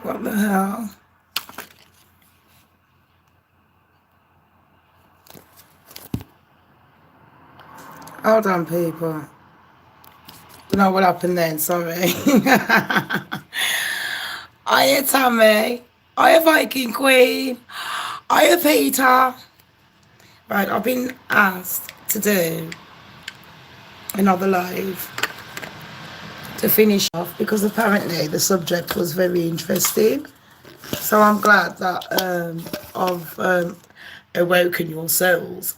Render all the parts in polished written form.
What the hell? Hold on, people. You know what happened then? Sorry. Hiya, Tammy. Hiya, Viking Queen. Hiya, Peter. Right, I've been asked to do another live to finish off because apparently the subject was very interesting. So I'm glad that I've awoken your souls.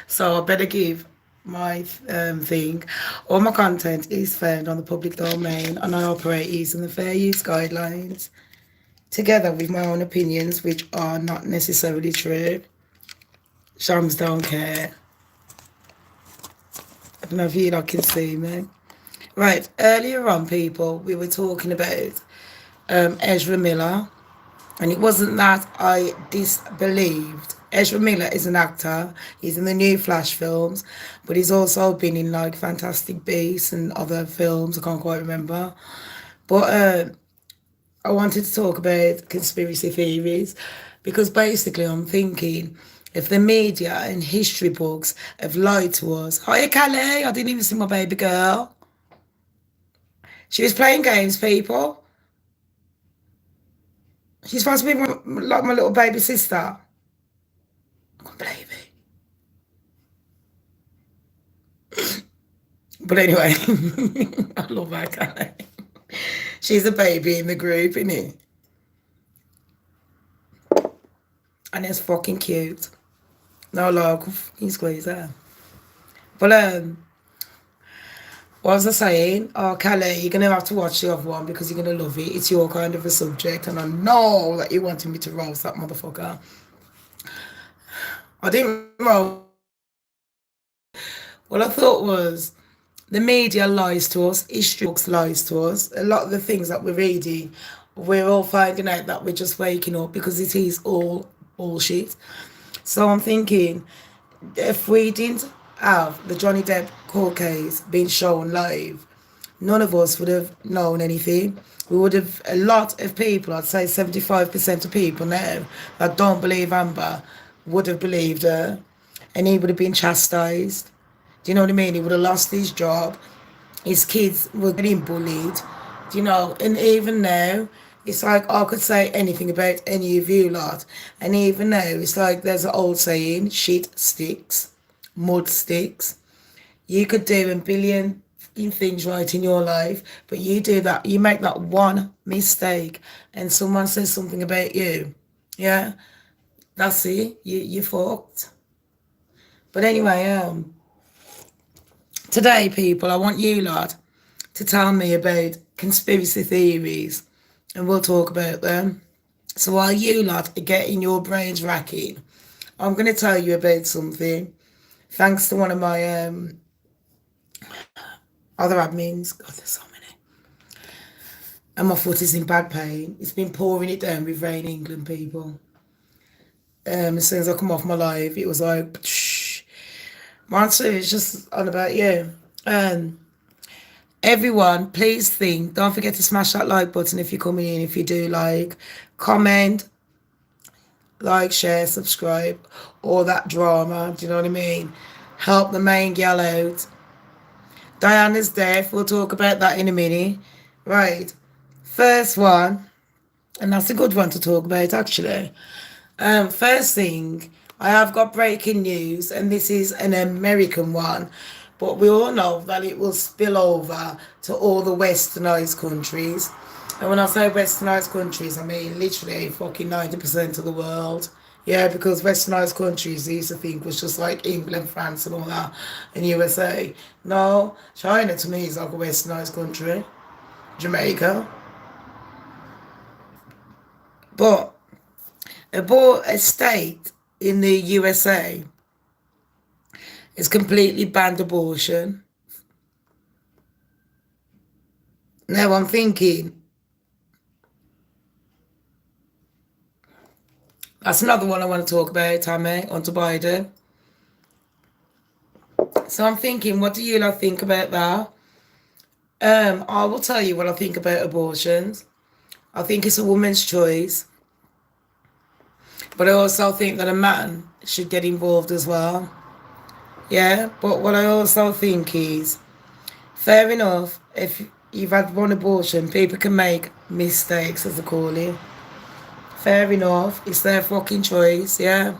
So I better give my thing. All my content is found on the public domain and I operate using the fair use guidelines together with my own opinions, which are not necessarily true. Shams don't care. I don't know if you lot can see me. Right, earlier on, people, we were talking about Ezra Miller, and it wasn't that I disbelieved. Ezra Miller is an actor. He's in the new Flash films, but he's also been in like Fantastic Beasts and other films. I can't quite remember. But I wanted to talk about conspiracy theories because basically I'm thinking if the media and history books have lied to us. Hiya, Callie. I didn't even see my baby girl. She was playing games, people. She's supposed to be like my little baby sister. I can't believe it. But anyway, I love her, Callie. She's a baby in the group, isn't it? And it's fucking cute. No, look, fucking squeeze her. But what was I saying? Oh, Callie, you're gonna have to watch the other one because you're gonna love it. It's your kind of a subject, and I know that you wanted me to roast that motherfucker. I didn't roast. What I thought was the media lies to us, history books lies to us. A lot of the things that we're reading, we're all finding out that we're just waking up because it is all bullshit. So I'm thinking, if we didn't have the Johnny Depp court case being shown live, none of us would have known anything. We would have, a lot of people, I'd say 75% of people now that don't believe Amber would have believed her and he would have been chastised. Do you know what I mean? He would have lost his job. His kids were getting bullied. Do you know? And even now, it's like I could say anything about any of you lot. And even now, it's like there's an old saying, shit sticks, mud sticks. You could do a billion things right in your life, but you do that, you make that one mistake and someone says something about you. Yeah, that's it. You fucked. But anyway, today, people, I want you lot to tell me about conspiracy theories and we'll talk about them. So while you lot are getting your brains racking, I'm going to tell you about something. Thanks to one of my other admins. God, there's so many. And my foot is in bad pain. It's been pouring it down with rain in England, people. As soon as I come off my live, it was like, shh. Monster, it's just on about you. Everyone, please think. Don't forget to smash that like button if you're coming in. If you do like, comment, like, share, subscribe, all that drama. Do you know what I mean? Help the main gal out. Diana's death. We'll talk about that in a minute. Right. First one, and that's a good one to talk about actually. First thing, I have got breaking news, and this is an American one, but we all know that it will spill over to all the westernized countries. And when I say westernized countries, I mean literally fucking 90% of the world. Yeah, because westernized countries, I used to think was just like England, France, and all that, and USA. No, China to me is like a westernized country. Jamaica. But a state in the USA is completely banned abortion. Now I'm thinking, that's another one I want to talk about, Tammy, onto Biden. So I'm thinking, what do you lot think about that? I will tell you what I think about abortions. I think it's a woman's choice. But I also think that a man should get involved as well. Yeah, but what I also think is fair enough, if you've had one abortion, people can make mistakes, as they call it. Fair enough, it's their fucking choice, yeah.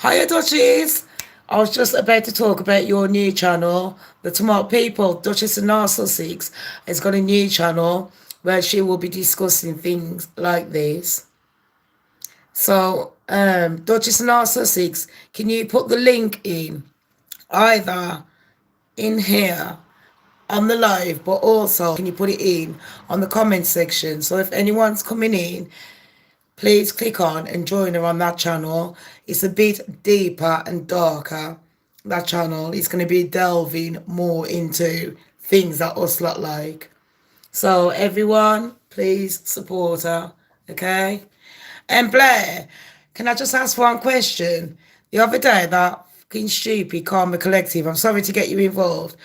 Hiya, Duchess! I was just about to talk about your new channel, the Tomorrow People, Duchess and Narcissus, has got a new channel where she will be discussing things like this. So, Duchess and Narcissus, can you put the link in either in here on the live, but also can you put it in on the comment section? So if anyone's coming in, please click on and join her on that channel. It's a bit deeper and darker, that channel. It's going to be delving more into things that us lot like. So everyone, please support her, okay? And Blair, can I just ask one question? The other day, that fucking stupid Karma Collective, I'm sorry to get you involved,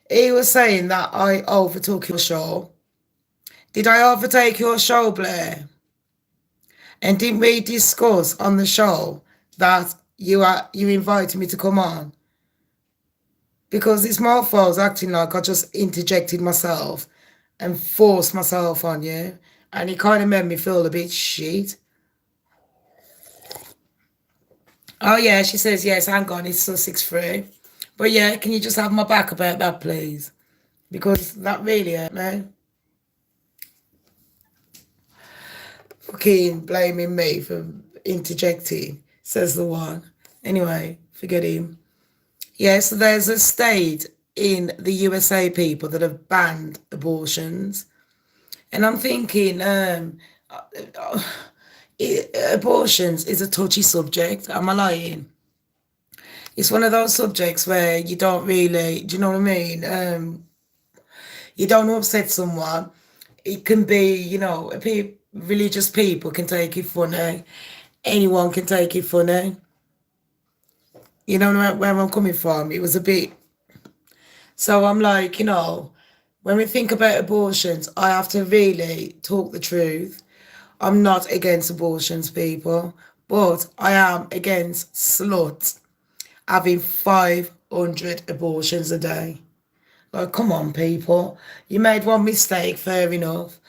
he was saying that I overtook your show. Did I overtake your show, Blair? And didn't we discuss on the show that you invited me to come on? Because this moffo's acting like I just interjected myself and forced myself on you. And it kind of made me feel a bit shit. Oh, yeah, she says, yes, hang on, it's Sussex free. But yeah, can you just have my back about that, please? Because that really hurt me. Fucking blaming me for interjecting, says the one. Anyway, forget him. Yeah, so there's a state in the USA, people, that have banned abortions. And I'm thinking, abortions is a touchy subject. Am I lying? It's one of those subjects where you don't really, do you know what I mean? You don't upset someone. It can be, you know, religious people can take it funny. Anyone can take it funny. You know where I'm coming from? It was a bit. So I'm like, you know, when we think about abortions, I have to really talk the truth. I'm not against abortions, people, but I am against sluts having 500 abortions a day. Like, come on, people. You made one mistake, fair enough.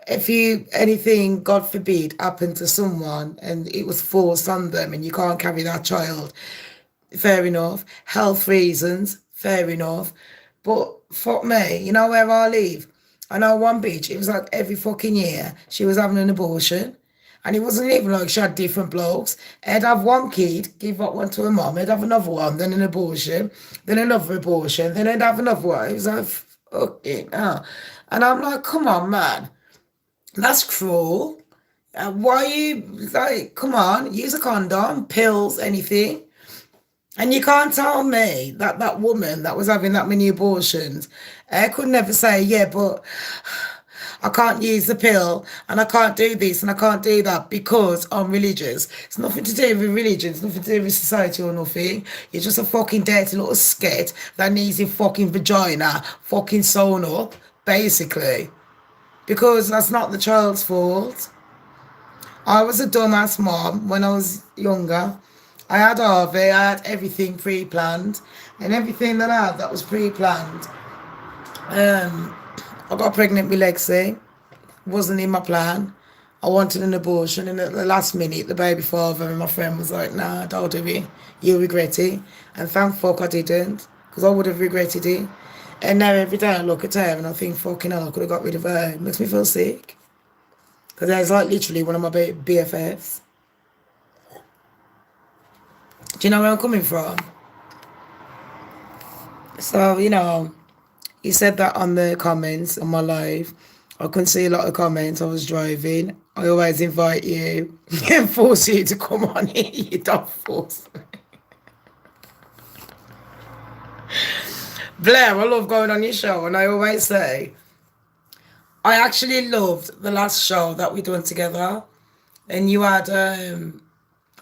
If anything, God forbid, happened to someone and it was forced on them and you can't carry that child, fair enough. Health reasons, fair enough. But fuck me, you know where I live? I know one bitch, it was like every fucking year she was having an abortion. And it wasn't even like she had different blokes. I'd have one kid, give up one to her mum, I'd have another one, then an abortion, then another abortion, then I'd have another one. It was like, fucking hell. And I'm like, come on, man. That's cruel. Why are you, like, come on, use a condom, pills, anything. And you can't tell me that that woman that was having that many abortions, I could never say, yeah, but I can't use the pill and I can't do this and I can't do that because I'm religious. It's nothing to do with religion. It's nothing to do with society or nothing. You're just a fucking dirty little sket that needs your fucking vagina fucking sewn up, basically. Because that's not the child's fault. I was a dumbass mom when I was younger. I had Harvey, I had everything pre-planned. And everything that I had that was pre-planned. I got pregnant with Lexi. Wasn't in my plan. I wanted an abortion, and at the last minute, the baby father and my friend was like, nah, don't do it. You'll regret it. And thank fuck I didn't, because I would have regretted it. And now every day I look at her and I think, fucking hell, I could have got rid of her. It makes me feel sick. Because that's like literally one of my BFFs. Do you know where I'm coming from? So, you know, he said that on the comments on my live. I couldn't see a lot of comments. I was driving. I always invite you and force you to come on here. You don't force me. Blair, I love going on your show, and I always say, I actually loved the last show that we done together. And you had, there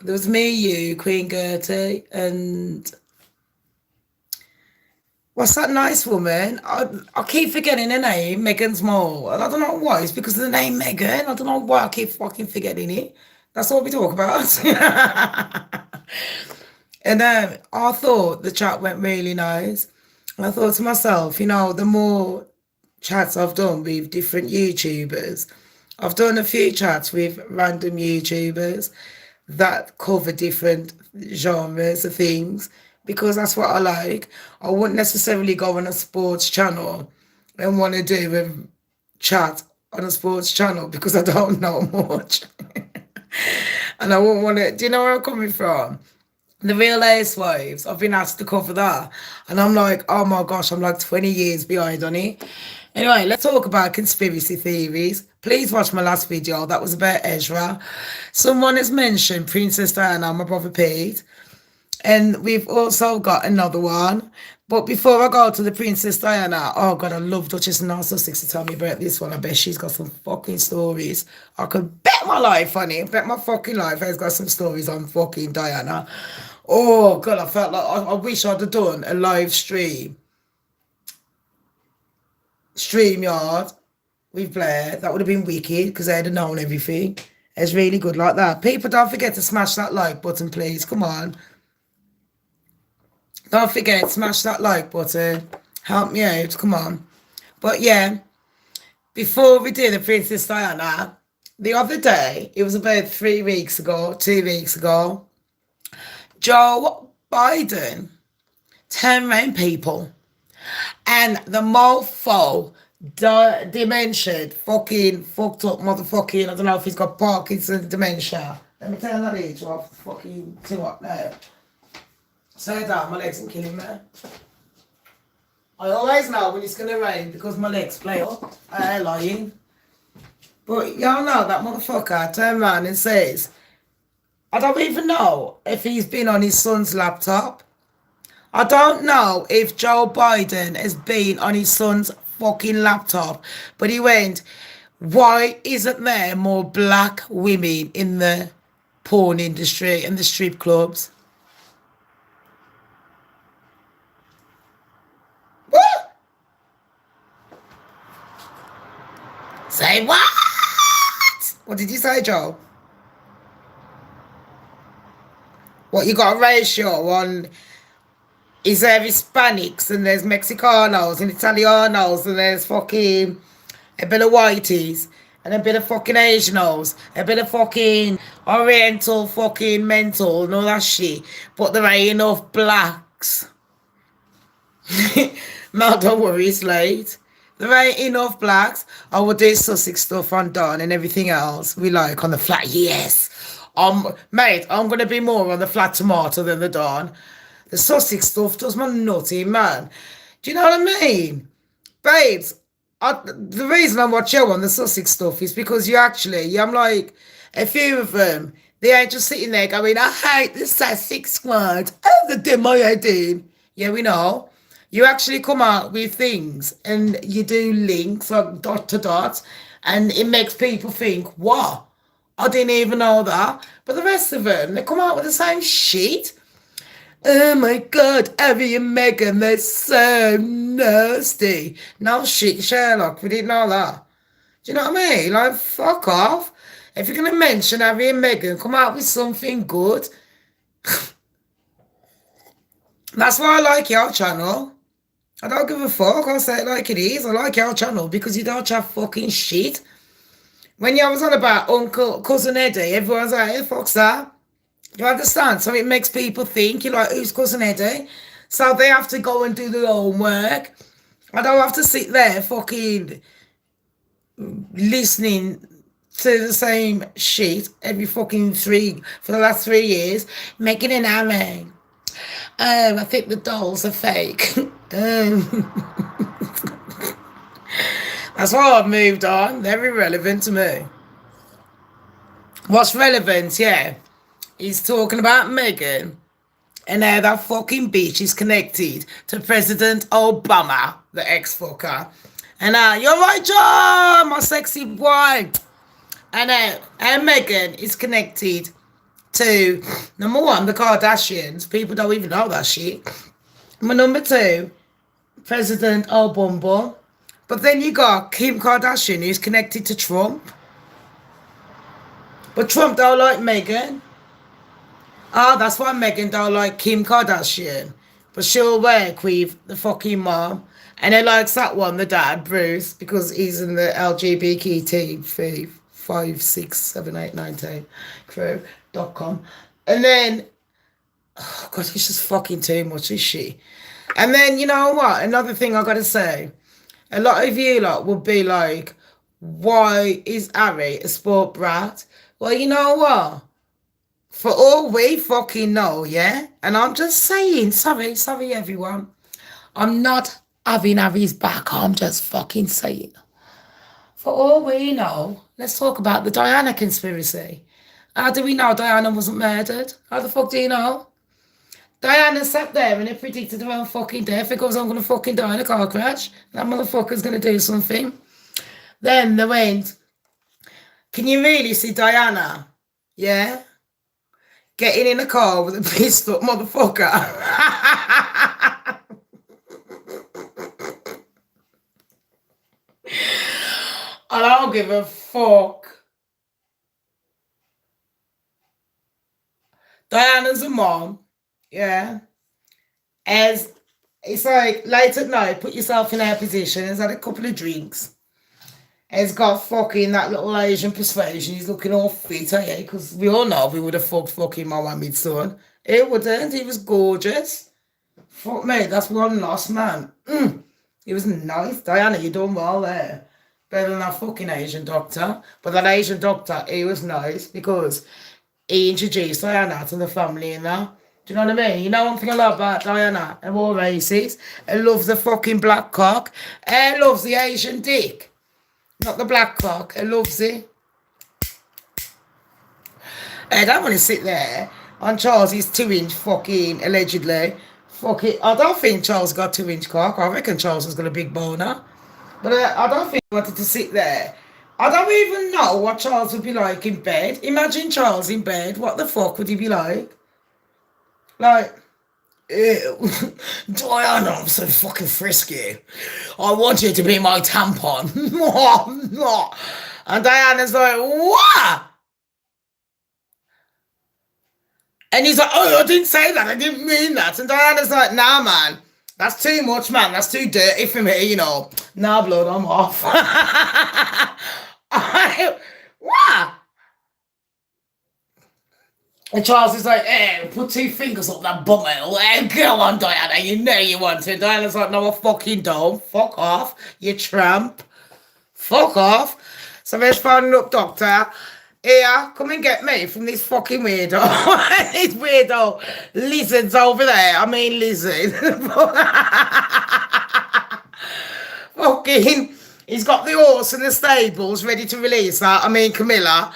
was me, you, Queen Gertie, and What's that nice woman? I keep forgetting her name, Megan's Mole. And I don't know why. It's because of the name Megan. I don't know why I keep fucking forgetting it. That's all we talk about. And I thought the chat went really nice. And I thought to myself, the more chats I've done with different YouTubers, I've done a few chats with random YouTubers that cover different genres of things because that's what I like. I wouldn't necessarily go on a sports channel and want to do a chat on a sports channel because I don't know much. And I wouldn't want to, do you know where I'm coming from? The Real Housewives, I've been asked to cover that. And I'm like, oh my gosh, I'm like 20 years behind on it. Anyway, let's talk about conspiracy theories. Please watch my last video. That was about Ezra. Someone has mentioned Princess Diana, my brother Pete. And we've also got another one. But before I go to the Princess Diana, oh God, I love Duchess and Sussex to tell me about this one. I bet she's got some fucking stories. I could bet my life on it. Bet my fucking life has got some stories on fucking Diana. Oh God, I felt like I wish I'd have done a live StreamYard with Blair. That would have been wicked because they'd have known everything. It's really good like that. People, don't forget to smash that like button, please. Come on. Don't forget, smash that like button. Help me out. Come on. But yeah, before we do the Princess Diana, the other day, it was about 3 weeks ago, 2 weeks ago, Joe Biden turned around people and the mofo dementia fucking fucked up motherfucking, I don't know if he's got Parkinson's dementia. Let me turn that age off fucking to what now. Say that, my legs are killing me. I always know when it's gonna rain because my legs play up. I ain't lying. But y'all know that motherfucker turned around and says, I don't even know if he's been on his son's laptop. I don't know if Joe Biden has been on his son's fucking laptop. But he went, why isn't there more black women in the porn industry and the strip clubs? What? Say what? What did you say, Joe? What, you got a ratio on, is there Hispanics and there's Mexicanos and Italianos and there's fucking a bit of whiteys and a bit of fucking Asianos, a bit of fucking Oriental fucking mental and all that shit, but there ain't enough blacks. No, don't worry, it's late. There ain't enough blacks. I will do Sussex stuff on Don and everything else we like on the flat. Yes. Mate, I'm going to be more on the flat tomato than the Don. The Sussex stuff does my nutty, man. Do you know what I mean? Babes, the reason I watch you on the Sussex stuff is because I'm like, a few of them, they ain't just sitting there going, I hate the Sussex squad. Oh, they did my head in. Yeah, we know. You actually come out with things and you do links like dot to dot and it makes people think, what? I didn't even know that. But the rest of them, they come out with the same shit. Oh my God, Harry and Meghan, they're so nasty. No shit, Sherlock, we didn't know that. Do you know what I mean? Like, fuck off. If you're going to mention Harry and Meghan, come out with something good. That's why I like your channel. I don't give a fuck. I'll say it like it is. I like your channel because you don't have fucking shit. When you was on about Cousin Eddie, everyone's like, hey, fuck's that? You understand? So it makes people think, you're like, who's Cousin Eddie? So they have to go and do their own work. I don't have to sit there fucking listening to the same shit every fucking for the last 3 years. Making an Harry. I think the dolls are fake. That's why I've moved on. They're irrelevant to me. What's relevant, yeah, is talking about Meghan and how that fucking bitch is connected to President Obama, the ex-fucker. And you're right, John, my sexy boy. And Meghan is connected to, number one, the Kardashians. People don't even know that shit. But number two, President Obama. But then you got Kim Kardashian, who's connected to Trump. But Trump don't like Meghan. Ah, that's why Meghan don't like Kim Kardashian. But she'll work with the fucking mom. And he likes that one, the dad, Bruce, because he's in the LGBT 5, 6, 7, 8, 9, 10 crew.com. And then, oh God, it's just fucking too much, is she? And then, you know what? Another thing I got to say. A lot of you lot will be like, why is Harry a sport brat? Well, you know what? For all we fucking know, yeah? And I'm just saying, sorry everyone. I'm not having Harry's back, I'm just fucking saying. For all we know, let's talk about the Diana conspiracy. How do we know Diana wasn't murdered? How the fuck do you know? Diana sat there and it predicted her own fucking death because I'm going to fucking die in a car crash. That motherfucker's going to do something. Then they went, can you really see Diana? Yeah? Getting in a car with a pissed up motherfucker. And I don't give a fuck. Diana's a mom. Yeah. As it's like late at night, put yourself in her position. Has had a couple of drinks. Has got fucking that little Asian persuasion. He's looking all fit, eh? Because we all know we would have fucked fucking Mohammed's son. He wouldn't. He was gorgeous. Fuck me, that's one loss, man. He was nice. Diana, you done well there. Better than that fucking Asian doctor. But that Asian doctor, he was nice because he introduced Diana to the family and that. Do you know what I mean? You know one thing I love about Diana and all races? He loves the fucking black cock. He loves the Asian dick. Not the black cock. He loves it. I don't want to sit there on Charles's 2-inch fucking, allegedly. Fuck it. I don't think Charles got 2-inch cock. I reckon Charles has got a big boner. But I don't think he wanted to sit there. I don't even know what Charles would be like in bed. Imagine Charles in bed. What the fuck would he be like? Like, ew. Diana, I'm so fucking frisky. I want you to be my tampon. And Diana's like, what? And he's like, oh, I didn't say that. I didn't mean that. And Diana's like, nah, man. That's too much, man. That's too dirty for me, you know. Nah, blood, I'm off. What? And Charles is like, hey, put 2 fingers up that bumhole. Hey, go on, Diana. You know you want to. Diana's like, no, I fucking don't. Fuck off, you tramp. Fuck off. So there's phoning up doctor. Here, come and get me from this fucking weirdo. This weirdo lizard's over there. I mean lizard. Fucking, he's got the horse in the stables ready to release that. I mean Camilla.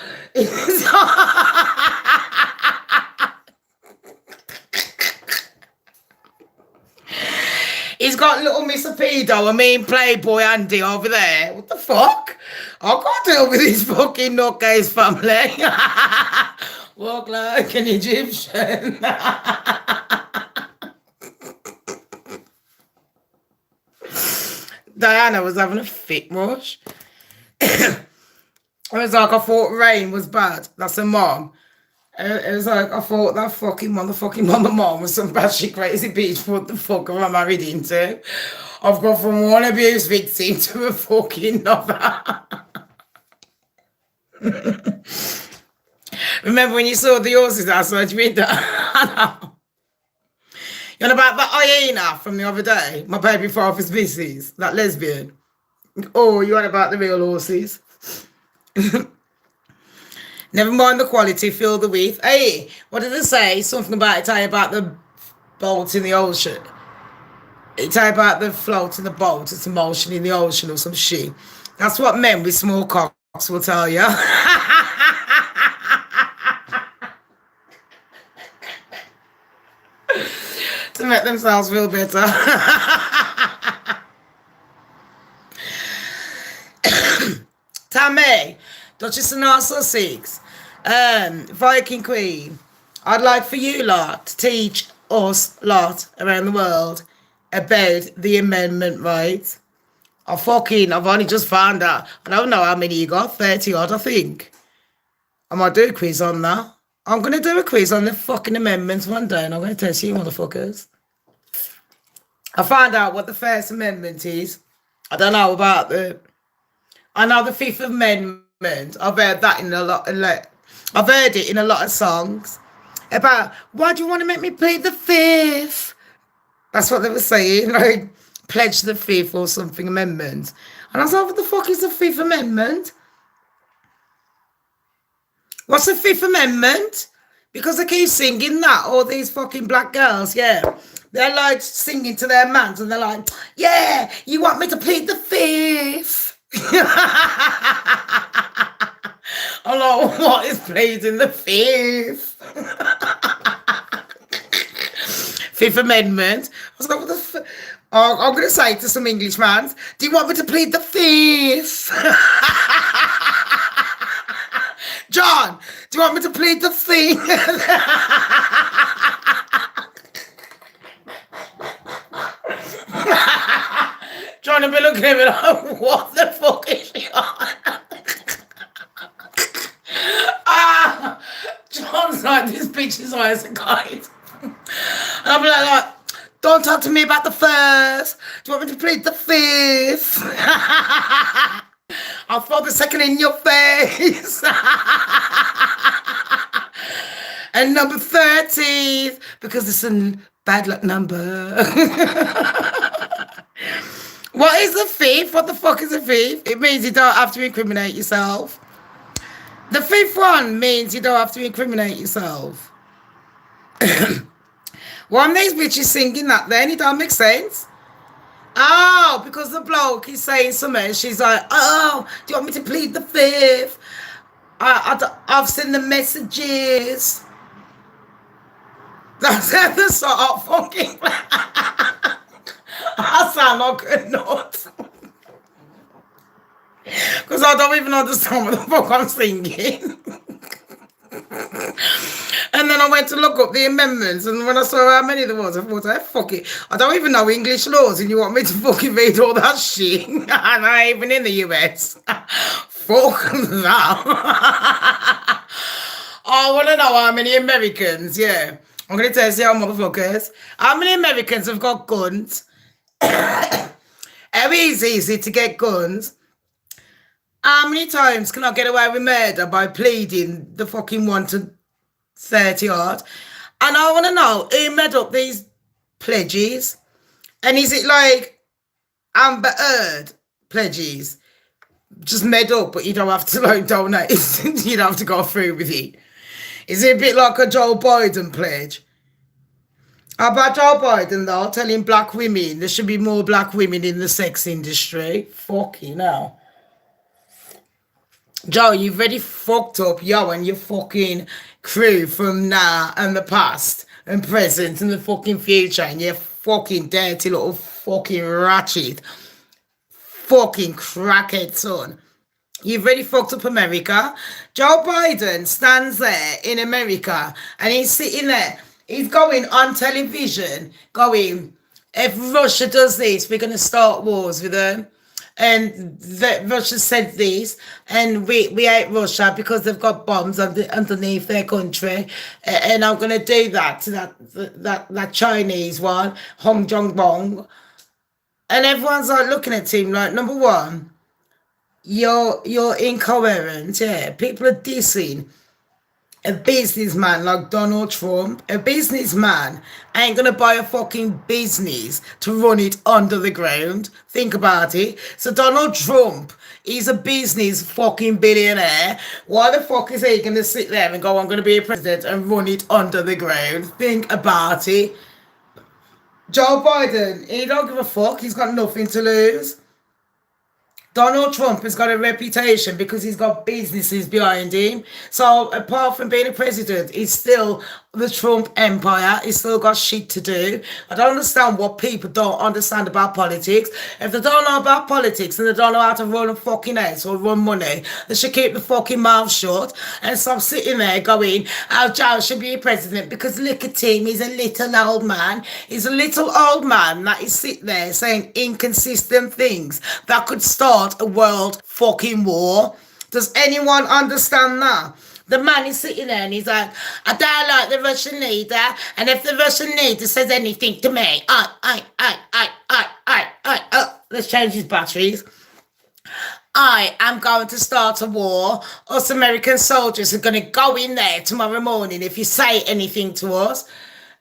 He's got little Miss Pedo, I mean Playboy Andy over there. What the fuck? I can't deal with this fucking nutcase family. Walk like an Egyptian. Diana was having a fit rush. It was like, I thought rain was bad. That's her mom. It was like, I thought that fucking motherfucking mom was some batshit crazy bitch. What the fuck am I married into? I've gone from one abuse victim to a fucking another. Remember when you saw the horses outside your window? You know about that hyena from the other day? My baby father's missus, that lesbian. Oh, you on about the real horses? Never mind the quality, feel the width. Hey, what did it say? Something about it, tell you about the boat in the ocean. It tell you about the float in the boat, it's a motion in the ocean or some shit. That's what men with small cocks will tell you. To make themselves feel better. Tammy, Duchess of Nassau 6, Viking Queen, I'd like for you lot to teach us lot around the world about the amendment, right? I've only just found out. I don't know how many you got, 30 odd, I think. I might do a quiz on that. I'm going to do a quiz on the fucking amendments one day and I'm going to test you motherfuckers. I found out what the First Amendment is. I don't know about I know the Fifth Amendment. I've heard that in a lot. I've heard it in a lot of songs about why do you want to make me plead the Fifth? That's what they were saying, like pledge the Fifth or something amendment. And I was like, what the fuck is the Fifth Amendment? What's the Fifth Amendment? Because they keep singing that, all these fucking black girls, yeah. They're like singing to their mans and they're like, yeah, you want me to plead the Fifth? I'm like, what is pleading the Fifth? Fifth Amendment. I was like, what the I'm going to say to some English mans, do you want me to plead the Fifth? John, do you want me to plead the Fifth? John will be looking at me like, what the fuck is she on? John's like, this bitch's eyes are kind. And I'll be like, don't talk to me about the first. Do you want me to plead the Fifth? I'll throw the second in your face. And number 13th, because it's a bad luck number. What is the Fifth? What the fuck is the Fifth? It means you don't have to incriminate yourself. The fifth one means you don't have to incriminate yourself. One of these bitches singing that then, it don't make sense. Oh, because the bloke is saying something, she's like, oh, do you want me to plead the Fifth? I've seen the messages. That's the sort of fucking... I sound like a nut. Because I don't even understand what the fuck I'm singing. And then I went to look up the amendments, and when I saw how many there was, I thought, fuck it. I don't even know English laws, and you want me to fucking read all that shit? And I'm even in the US. Fuck that. I want to know how many Americans, yeah. I'm going to tell you, motherfuckers, how many Americans have got guns? How easy is it to get guns? How many times can I get away with murder by pleading the fucking 1 to 30 odd? And I want to know who made up these pledges. And is it like Amber Heard pledges? Just made up, but you don't have to like donate. You don't have to go through with it. Is it a bit like a Joe Biden pledge? How about Joe Biden, though, telling black women there should be more black women in the sex industry? Fucking hell. Joe, you've already fucked up, yo, and your fucking crew from now and the past and present and the fucking future, and you fucking dirty little fucking ratchet, fucking crackhead son. You've already fucked up America. Joe Biden stands there in America and he's sitting there. He's going on television, going, if Russia does this, we're going to start wars with them. And Russia said this, and we hate Russia because they've got bombs underneath their country. And I'm going to do that to that Chinese one, Hong Jong Bong. And everyone's like looking at him like, number one, you're incoherent. Yeah, people are dissing a businessman like Donald Trump. A businessman ain't gonna buy a fucking business to run it under the ground. Think about it. So Donald Trump is a business fucking billionaire. Why the fuck is he gonna sit there and go, I'm gonna be a president and run it under the ground? Think about it. Joe Biden, he don't give a fuck. He's got nothing to lose. Donald Trump has got a reputation because he's got businesses behind him. So apart from being a president, he's still the Trump empire. He's still got shit to do. I don't understand what people don't understand about politics. If they don't know about politics and they don't know how to run a fucking house or run money, they should keep the fucking mouth shut and stop sitting there going, "Oh, Joe should be a president," because look at him, he's a little old man. He's a little old man that is sitting there saying inconsistent things that could start a world fucking war. Does anyone understand that? The man is sitting there and he's like, "I don't like the Russian leader, and if the Russian leader says anything to me, let's change his batteries. I am going to start a war. Us American soldiers are going to go in there tomorrow morning if you say anything to us."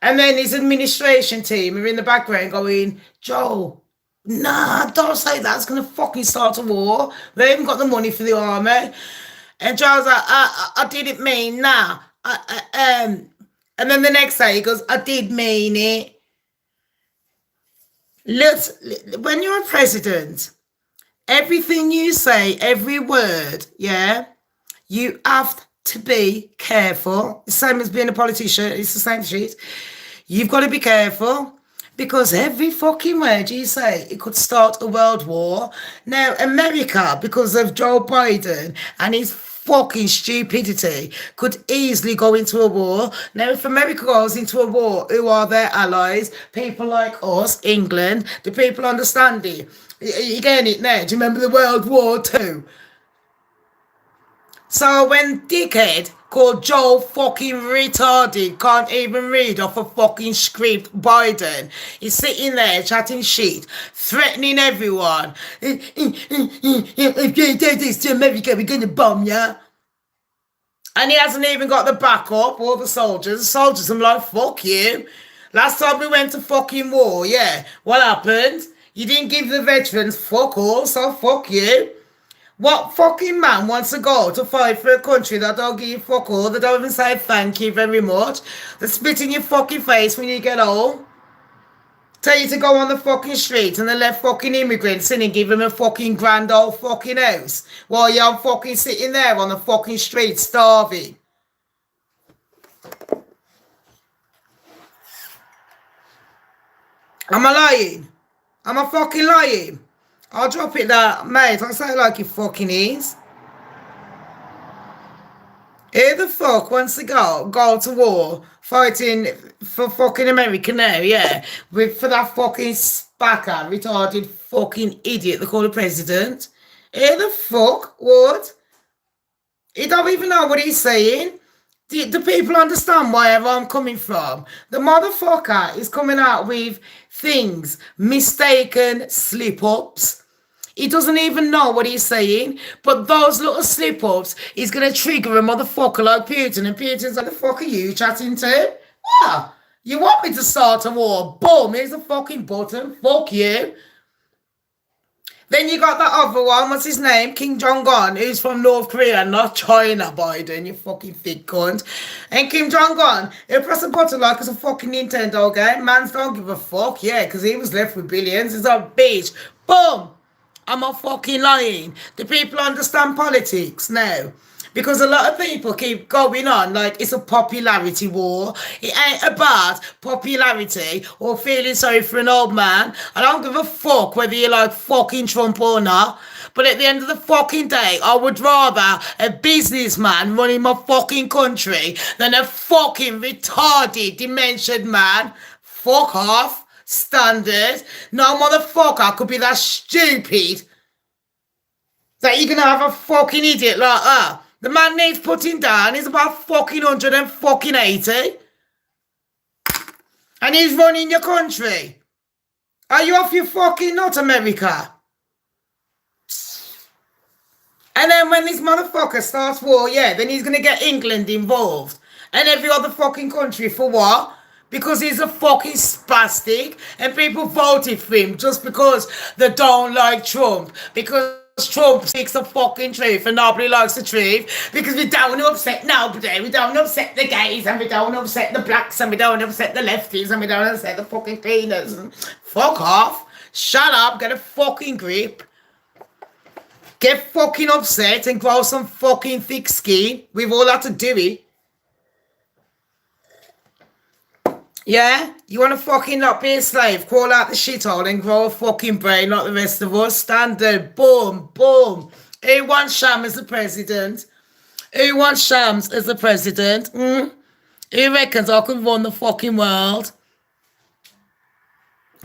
And then his administration team are in the background going, "Joe, nah, don't say that. It's going to fucking start a war. They haven't got the money for the army." And Joe's like, I didn't mean that. And then the next day he goes, "I did mean it." When you're a president, everything you say, every word, yeah, you have to be careful. The same as being a politician. It's the same shit. You've got to be careful because every fucking word you say, it could start a world war. Now, America, because of Joe Biden and his fucking stupidity, could easily go into a war. Now, if America goes into a war, who are their allies? People like us, England. Do people understand it? You getting it now? Do you remember the World War II? So when dickhead called Joe fucking retarded, can't even read off a fucking script, Biden is sitting there chatting shit, threatening everyone. "If you do this to America, we're going to bomb you." And he hasn't even got the backup, all the soldiers. The soldiers, I'm like, fuck you. Last time we went to fucking war, yeah, what happened? You didn't give the veterans fuck all, so fuck you. What fucking man wants to go to fight for a country that don't give you fuck all? They don't even say thank you very much. They spit in your fucking face when you get home. Tell you to go on the fucking street and they let fucking immigrants in and give them a fucking grand old fucking house while you're fucking sitting there on the fucking street starving. Am I lying? Am I fucking lying? I'll drop it there, mate. I'll say it like it fucking is. Who the fuck wants to go to war fighting for fucking America now, yeah? For that fucking spacker, retarded fucking idiot they call the president? Who the fuck would? He don't even know what he's saying. Do people understand where I'm coming from? The motherfucker is coming out with things, mistaken slip-ups. He doesn't even know what he's saying, but those little slip-ups is going to trigger a motherfucker like Putin, and Putin's like, "The fuck are you chatting to? What? You want me to start a war? Boom, here's the fucking button. Fuck you." Then you got that other one, what's his name? Kim Jong-un, who's from North Korea, not China, Biden, you fucking thick cunt. And Kim Jong-un, he'll press a button like it's a fucking Nintendo game. Mans don't give a fuck, yeah, because he was left with billions. He's a bitch. Boom! I'm not fucking lying. Do people understand politics now? Because a lot of people keep going on like it's a popularity war. It ain't about popularity or feeling sorry for an old man. I don't give a fuck whether you like fucking Trump or not. But at the end of the fucking day, I would rather a businessman running my fucking country than a fucking retarded, dementia man. Fuck off. Standard. No motherfucker could be that stupid that you're gonna have a fucking idiot like that. The man needs putting down. He's about fucking 180. And he's running your country. Are you off your fucking nut, America? And then when this motherfucker starts war, yeah, then he's gonna get England involved. And every other fucking country for what? Because he's a fucking spastic and people voted for him just because they don't like Trump. Because Trump speaks the fucking truth and nobody likes the truth. Because we don't want to upset nobody. We don't want to upset the gays and we don't want to upset the blacks and we don't want to upset the lefties and we don't want to upset the fucking cleaners. Fuck off. Shut up. Get a fucking grip. Get fucking upset and grow some fucking thick skin. We've all had to do it. Yeah? You want to fucking not be a slave, crawl out the shithole and grow a fucking brain like the rest of us. Standard. Boom, boom. Who wants Sham as the president? Who wants Shams as the president? Who reckons I could run the fucking world?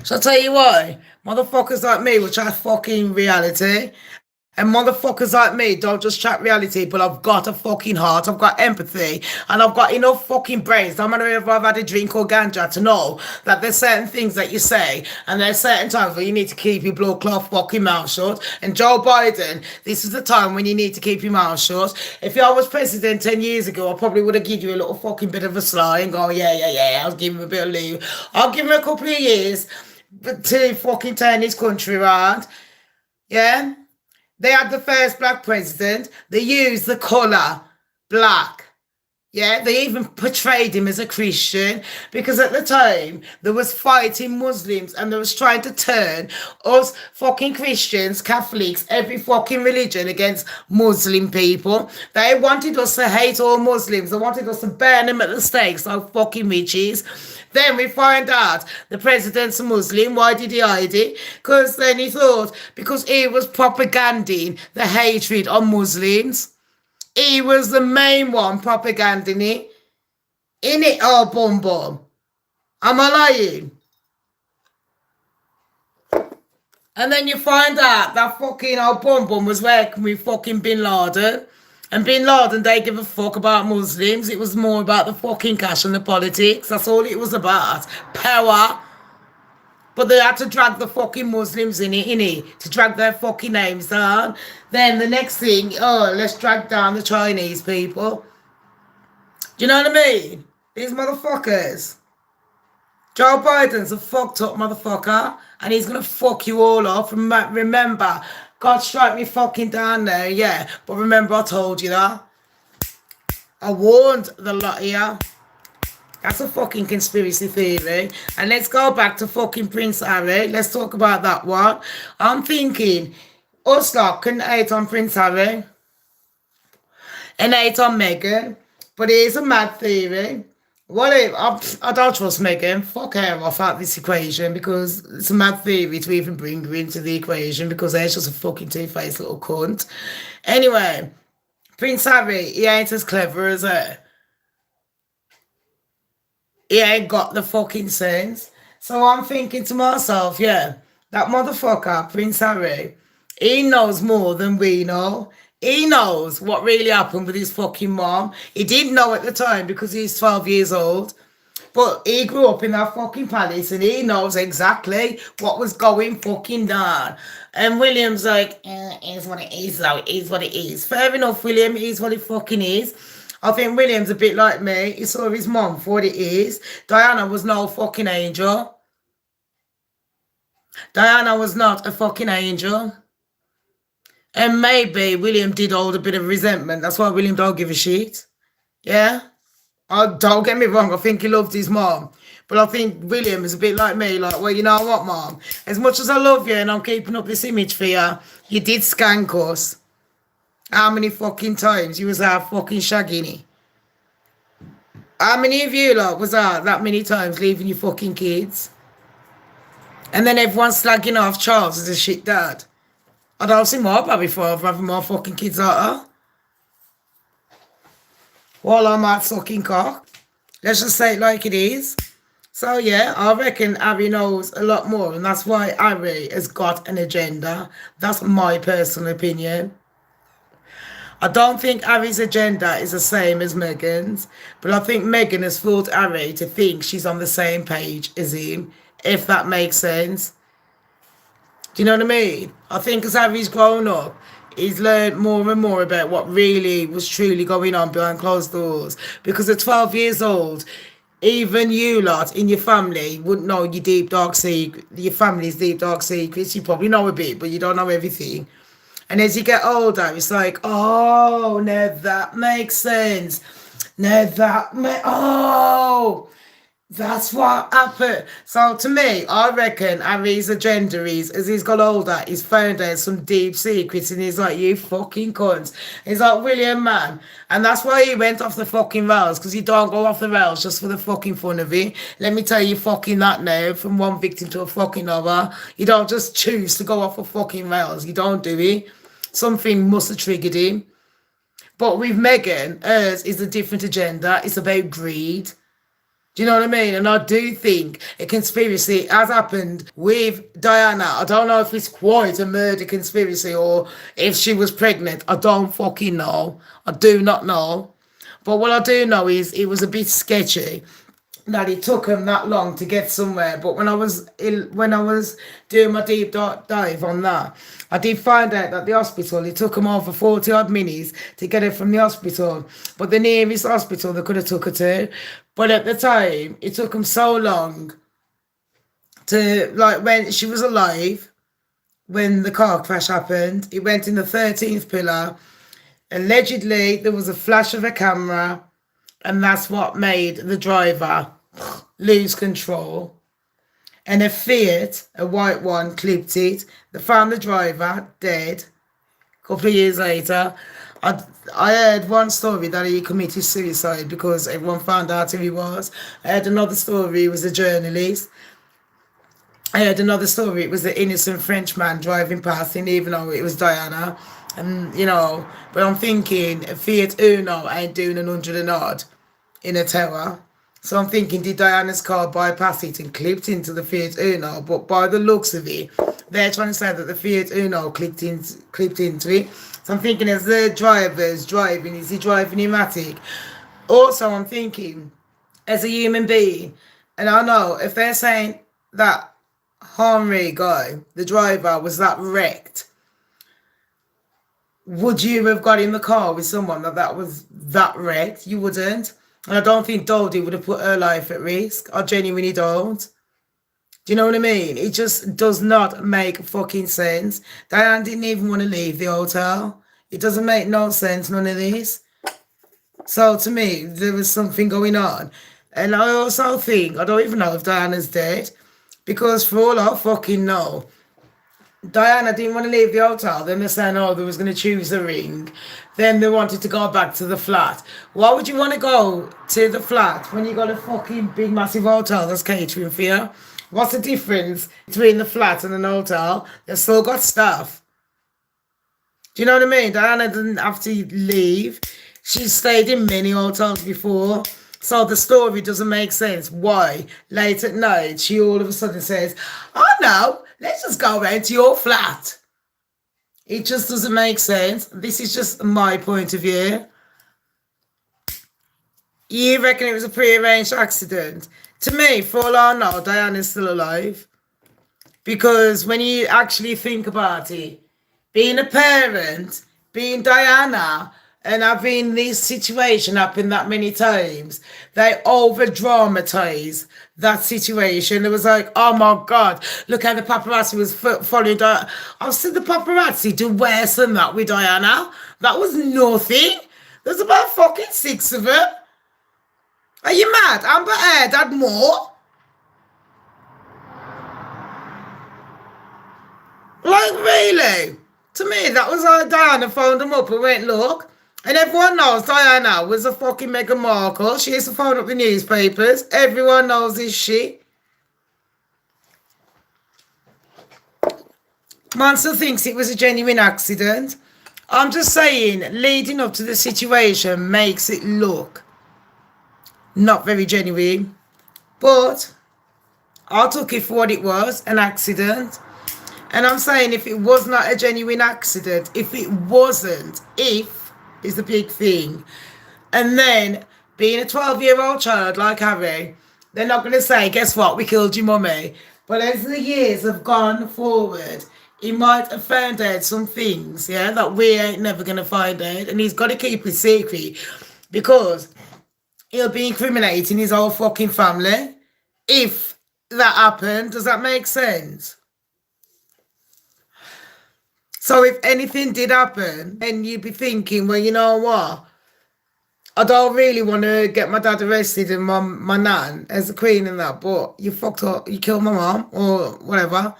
So I tell you why, motherfuckers like me will chat fucking reality. And motherfuckers like me don't just chat reality, but I've got a fucking heart, I've got empathy, and I've got enough fucking brains, no matter if I've had a drink or ganja, to know that there's certain things that you say, and there's certain times where you need to keep your blood cloth fucking mouth shut. And Joe Biden, this is the time when you need to keep your mouth shut. If I was president 10 years ago, I probably would have given you a little fucking bit of a sly and go, yeah, I'll give him a bit of leave. I'll give him a couple of years to fucking turn his country around. Yeah? They had the first black president. They used the colour black. Yeah, they even portrayed him as a Christian because at the time there was fighting Muslims and they was trying to turn us fucking Christians, Catholics, every fucking religion against Muslim people. They wanted us to hate all Muslims. They wanted us to burn them at the stakes like fucking witches. Then we find out the president's a Muslim. Why did he hide it? Because then he thought, because he was propaganding the hatred on Muslims. He was the main one propaganding it. In it, oh, boom, boom. Am I lying? And then you find out that fucking old boom boom was working with fucking Bin Laden. And Bin Laden, they give a fuck about Muslims. It was more about the fucking cash and the politics. That's all it was about. Power. But they had to drag the fucking Muslims in it, to drag their fucking names down. Then the next thing, let's drag down the Chinese people. Do you know what I mean? These motherfuckers. Joe Biden's a fucked up motherfucker, and he's gonna fuck you all up. Remember, God strike me fucking down there, yeah. But remember, I told you that. I warned the lot of you. That's a fucking conspiracy theory. And let's go back to fucking Prince Harry. Let's talk about that one. I'm thinking, us lot couldn't hate on Prince Harry and hate on Meghan. But here's a mad theory. What if, I don't trust Meghan. Fuck her off out this equation because it's a mad theory to even bring her into the equation because there's just a fucking two-faced little cunt. Anyway, Prince Harry, he ain't as clever as her. He ain't got the fucking sense. So I'm thinking to myself, yeah, that motherfucker, Prince Harry, he knows more than we know. He knows what really happened with his fucking mom. He didn't know at the time because he's 12 years old. But he grew up in that fucking palace and he knows exactly what was going fucking down. And William's like, it is what it is, though. It is what it is. Fair enough, William. It is what it fucking is. I think William's a bit like me. He saw his mom for what it is. Diana was no fucking angel. Diana was not a fucking angel. And maybe William did hold a bit of resentment. That's why William don't give a shit. Yeah? Don't get me wrong. I think he loved his mom. But I think William is a bit like me. Like, well, you know what, mom? As much as I love you and I'm keeping up this image for you, you did skank us. How many fucking times you was out fucking shagging it? How many of you lot was out that many times leaving your fucking kids? And then everyone's slagging off Charles as a shit dad. I don't see my baby father having more fucking kids like her. While I'm out sucking cock. Let's just say it like it is. So yeah, I reckon Harry knows a lot more and that's why Harry has got an agenda. That's my personal opinion. I don't think Harry's agenda is the same as Meghan's, but I think Meghan has fooled Harry to think she's on the same page as him, if that makes sense. Do you know what I mean? I think as Harry's grown up, he's learned more and more about what really was truly going on behind closed doors. Because at 12 years old, even you lot in your family wouldn't know your deep dark secret, your family's deep dark secrets. You probably know a bit, but you don't know everything. And as you get older, it's like, oh, now that makes sense. Now that oh, That's what happened. So to me, I reckon Harry's agenda is, as he's got older, he's found out some deep secrets and he's like, you fucking cunts. He's like, William, man. And that's why he went off the fucking rails, because you don't go off the rails just for the fucking fun of it. Let me tell you fucking that now, from one victim to a fucking other. You don't just choose to go off the fucking rails. You don't do it. Something must have triggered him. But with Megan, hers is a different agenda. It's about greed. Do you know what I mean? And I do think a conspiracy has happened with Diana. I don't know if it's quite a murder conspiracy or if she was pregnant. I don't fucking know. I do not know. But what I do know is it was a bit sketchy that it took him that long to get somewhere. But when I was doing my deep dive on that, I did find out that the hospital, it took him over 40 odd minutes to get her from the hospital. But the nearest hospital they could have took her to. But at the time, it took him so long to, like, when she was alive, when the car crash happened, it went in the 13th pillar. Allegedly, there was a flash of a camera, and that's what made the driver lose control. And a Fiat, a white one, clipped it. They found the driver dead. A couple of years later, I heard one story that he committed suicide because everyone found out who he was. I heard another story, he was a journalist. I heard another story, it was the innocent Frenchman driving past him, even though it was Diana. And, but I'm thinking, a Fiat Uno ain't doing 100 and odd in a tower. So I'm thinking, did Diana's car bypass it and clipped into the Fiat Uno? But by the looks of it, they're trying to say that the Fiat Uno clipped into it. So I'm thinking, as the driver's driving, is he driving erratic? Also, I'm thinking, as a human being, and I know if they're saying that Henry guy, the driver, was that wrecked, would you have got in the car with someone that was that wrecked? You wouldn't. And I don't think Dodie would have put her life at risk. I genuinely don't. Do you know what I mean? It just does not make fucking sense. Diane didn't even want to leave the hotel. It doesn't make no sense, none of this. So to me, there was something going on. And I also think, I don't even know if Diana's dead. Because for all I fucking know, Diana didn't want to leave the hotel. Then they're saying, oh, they was going to choose the ring. Then they wanted to go back to the flat. Why would you want to go to the flat when you got a fucking big, massive hotel that's catering for you? What's the difference between the flat and an hotel? They've still got staff. Do you know what I mean? Diana didn't have to leave. She's stayed in many hotels before. So the story doesn't make sense. Why? Late at night, she all of a sudden says, oh no, let's just go around to your flat. It just doesn't make sense. This is just my point of view. You reckon it was a prearranged accident? To me, for all I know, Diana's still alive. Because when you actually think about it, being a parent, being Diana, and having this situation happen that many times, they over-dramatize that situation. It was like, oh my God, look how the paparazzi was following Diana. I've seen the paparazzi do worse than that with Diana. That was nothing. There's about fucking 6 of them. Are you mad? Amber Heard had more. Like, really? To me, that was how Diana phoned them up and went, look. And everyone knows Diana was a fucking Meghan Markle. She used to phone up the newspapers. Everyone knows this shit. Manson thinks it was a genuine accident. I'm just saying, leading up to the situation makes it look not very genuine. But I took it for what it was, an accident. And I'm saying if it was not a genuine accident, if it wasn't, if is the big thing. And then being a 12-year-old child like Harry, they're not going to say, guess what, we killed your mummy. But as the years have gone forward, he might have found out some things, yeah, that we ain't never going to find out. And he's got to keep it secret because he'll be incriminating his whole fucking family if that happened. Does that make sense? So if anything did happen, then you'd be thinking, well, you know what? I don't really want to get my dad arrested and my nan as the queen and that, but you fucked up, you killed my mom or whatever.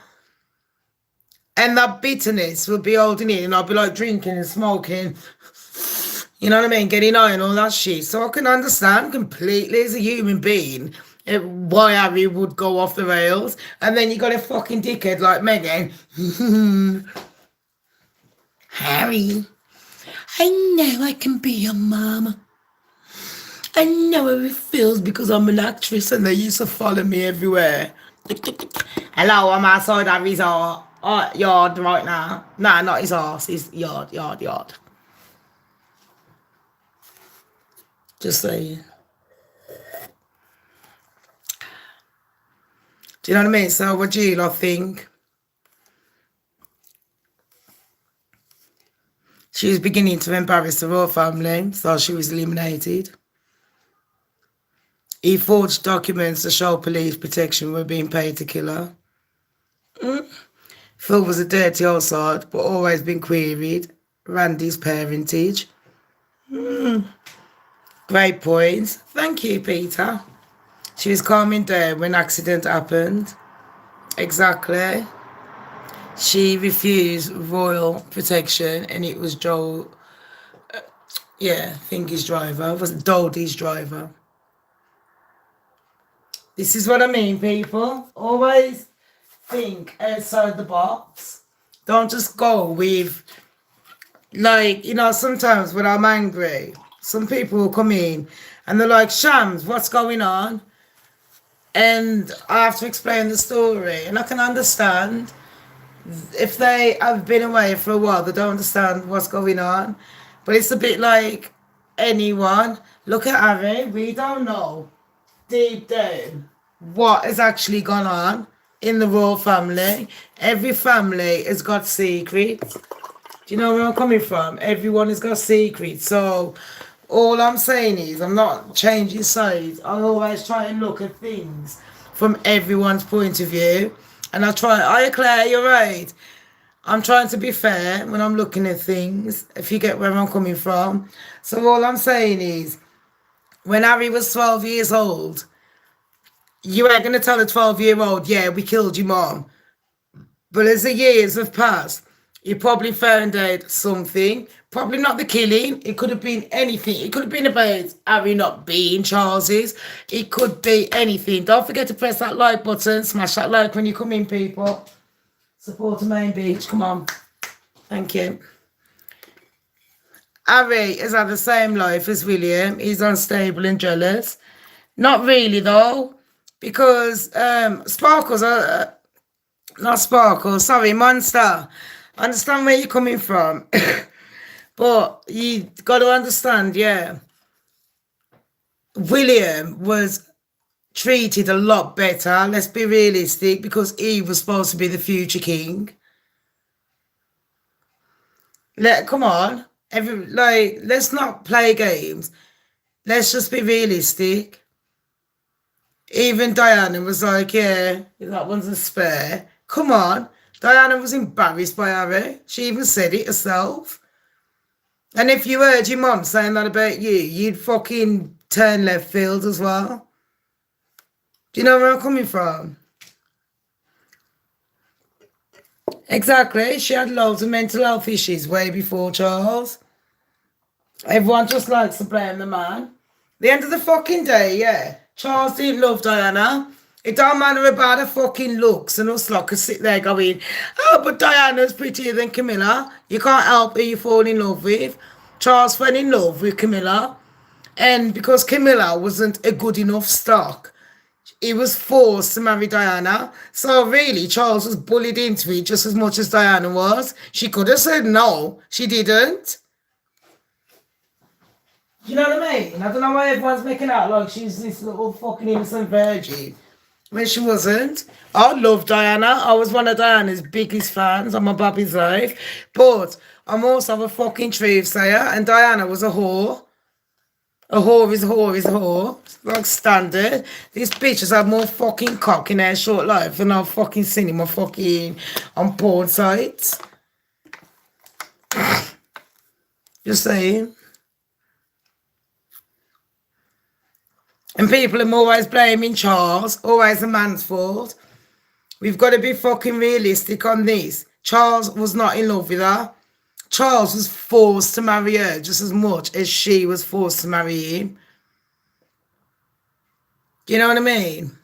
And that bitterness will be holding in, and I'll be like drinking and smoking, you know what I mean, getting high and all that shit. So I can understand completely as a human being why Harry would go off the rails. And then you got a fucking dickhead like Megan. Harry, I know I can be your mama. I know how it feels because I'm an actress and they used to follow me everywhere. Hello, I'm outside Harry's yard right now. Nah, not his arse, his yard. Just saying. Do you know what I mean? So what do you lot think? She was beginning to embarrass the royal family, so she was eliminated. He forged documents to show police protection were being paid to kill her. Phil was a dirty old sod, but always been queried. Randy's parentage. Great points. Thank you, Peter. She was calming down when accident happened. Exactly. She refused royal protection, and it was Joel. Thingy's driver. It was Dodie's driver. This is what I mean, people. Always think outside the box. Don't just go with, like, you know, sometimes when I'm angry, some people will come in and they're like, Shams, what's going on? And I have to explain the story. And I can understand if they have been away for a while, they don't understand what's going on. But it's a bit like anyone. Look at Harry. We don't know deep down what has actually gone on in the royal family. Every family has got secrets. Do you know where I'm coming from? Everyone has got secrets. So all I'm saying is I'm not changing sides. I always try and look at things from everyone's point of view. And I try, Claire, you're right. I'm trying to be fair when I'm looking at things, if you get where I'm coming from. So all I'm saying is, when Harry was 12 years old, you ain't going to tell a 12-year-old, yeah, we killed your mom. But as the years have passed, you probably found out something. Probably not the killing. It could have been anything. It could have been about Harry not being Charles's. It could be anything. Don't forget to press that like button. Smash that like when you come in, people. Support the main beach. Come on. Thank you. Harry has had the same life as William. He's unstable and jealous. Not really, though. Because Sparkles are... not Sparkles, sorry, Monster. I understand where you're coming from. But you got to understand, yeah. William was treated a lot better, let's be realistic, because he was supposed to be the future king. Come on. Let's not play games. Let's just be realistic. Even Diana was like, yeah, that one's a spare. Come on. Diana was embarrassed by Harry. She even said it herself. And if you heard your mum saying that about you, you'd fucking turn left field as well. Do you know where I'm coming from? Exactly. She had loads of mental health issues way before Charles. Everyone just likes to blame the man. The end of the fucking day, yeah. Charles didn't love Diana. It don't matter about her fucking looks, and us lot could sit there going, oh, but Diana's prettier than Camilla. You can't help who you fall in love with. Charles fell in love with Camilla. And because Camilla wasn't a good enough stock, he was forced to marry Diana. So really, Charles was bullied into it just as much as Diana was. She could have said no. She didn't. You know what I mean? I don't know why everyone's making out like she's this little fucking innocent virgin. When she wasn't. I love Diana. I was one of Diana's biggest fans on my baby's life. But I'm also a fucking truth sayer. And Diana was a whore. A whore is a whore is a whore. Like standard. This bitch has had more fucking cock in her short life than I've fucking seen in my fucking on porn sites. Just saying. And people are always blaming Charles, always a man's fault. We've got to be fucking realistic on this. Charles was not in love with her. Charles was forced to marry her just as much as she was forced to marry him. Do you know what I mean?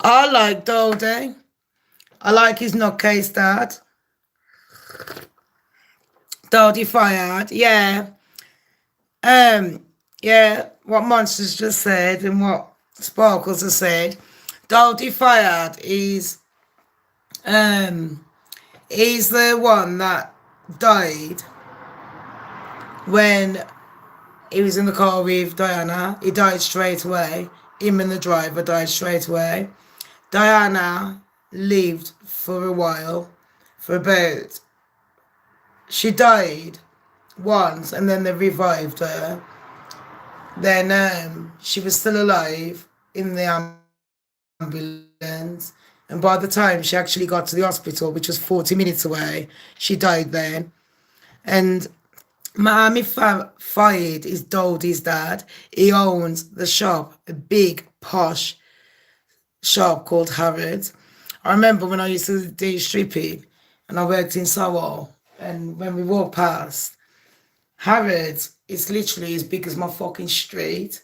I like Dodie. I like his nutcase dad. Dodie fired, yeah. Yeah, what Monsters just said and what Sparkles has said. Dodie fired is he's the one that died when he was in the car with Diana. He died straight away. Him and the driver died straight away. Diana lived for a while, she died once and then they revived her. Then she was still alive in the ambulance, and by the time she actually got to the hospital, which was 40 minutes away, she died then. And Miami Fayed is Dodie's dad. He owns the shop, a big posh shop called Harrods. I remember when I used to do stripping and I worked in Soho, and when we walked past Harrods, it's literally as big as my fucking street,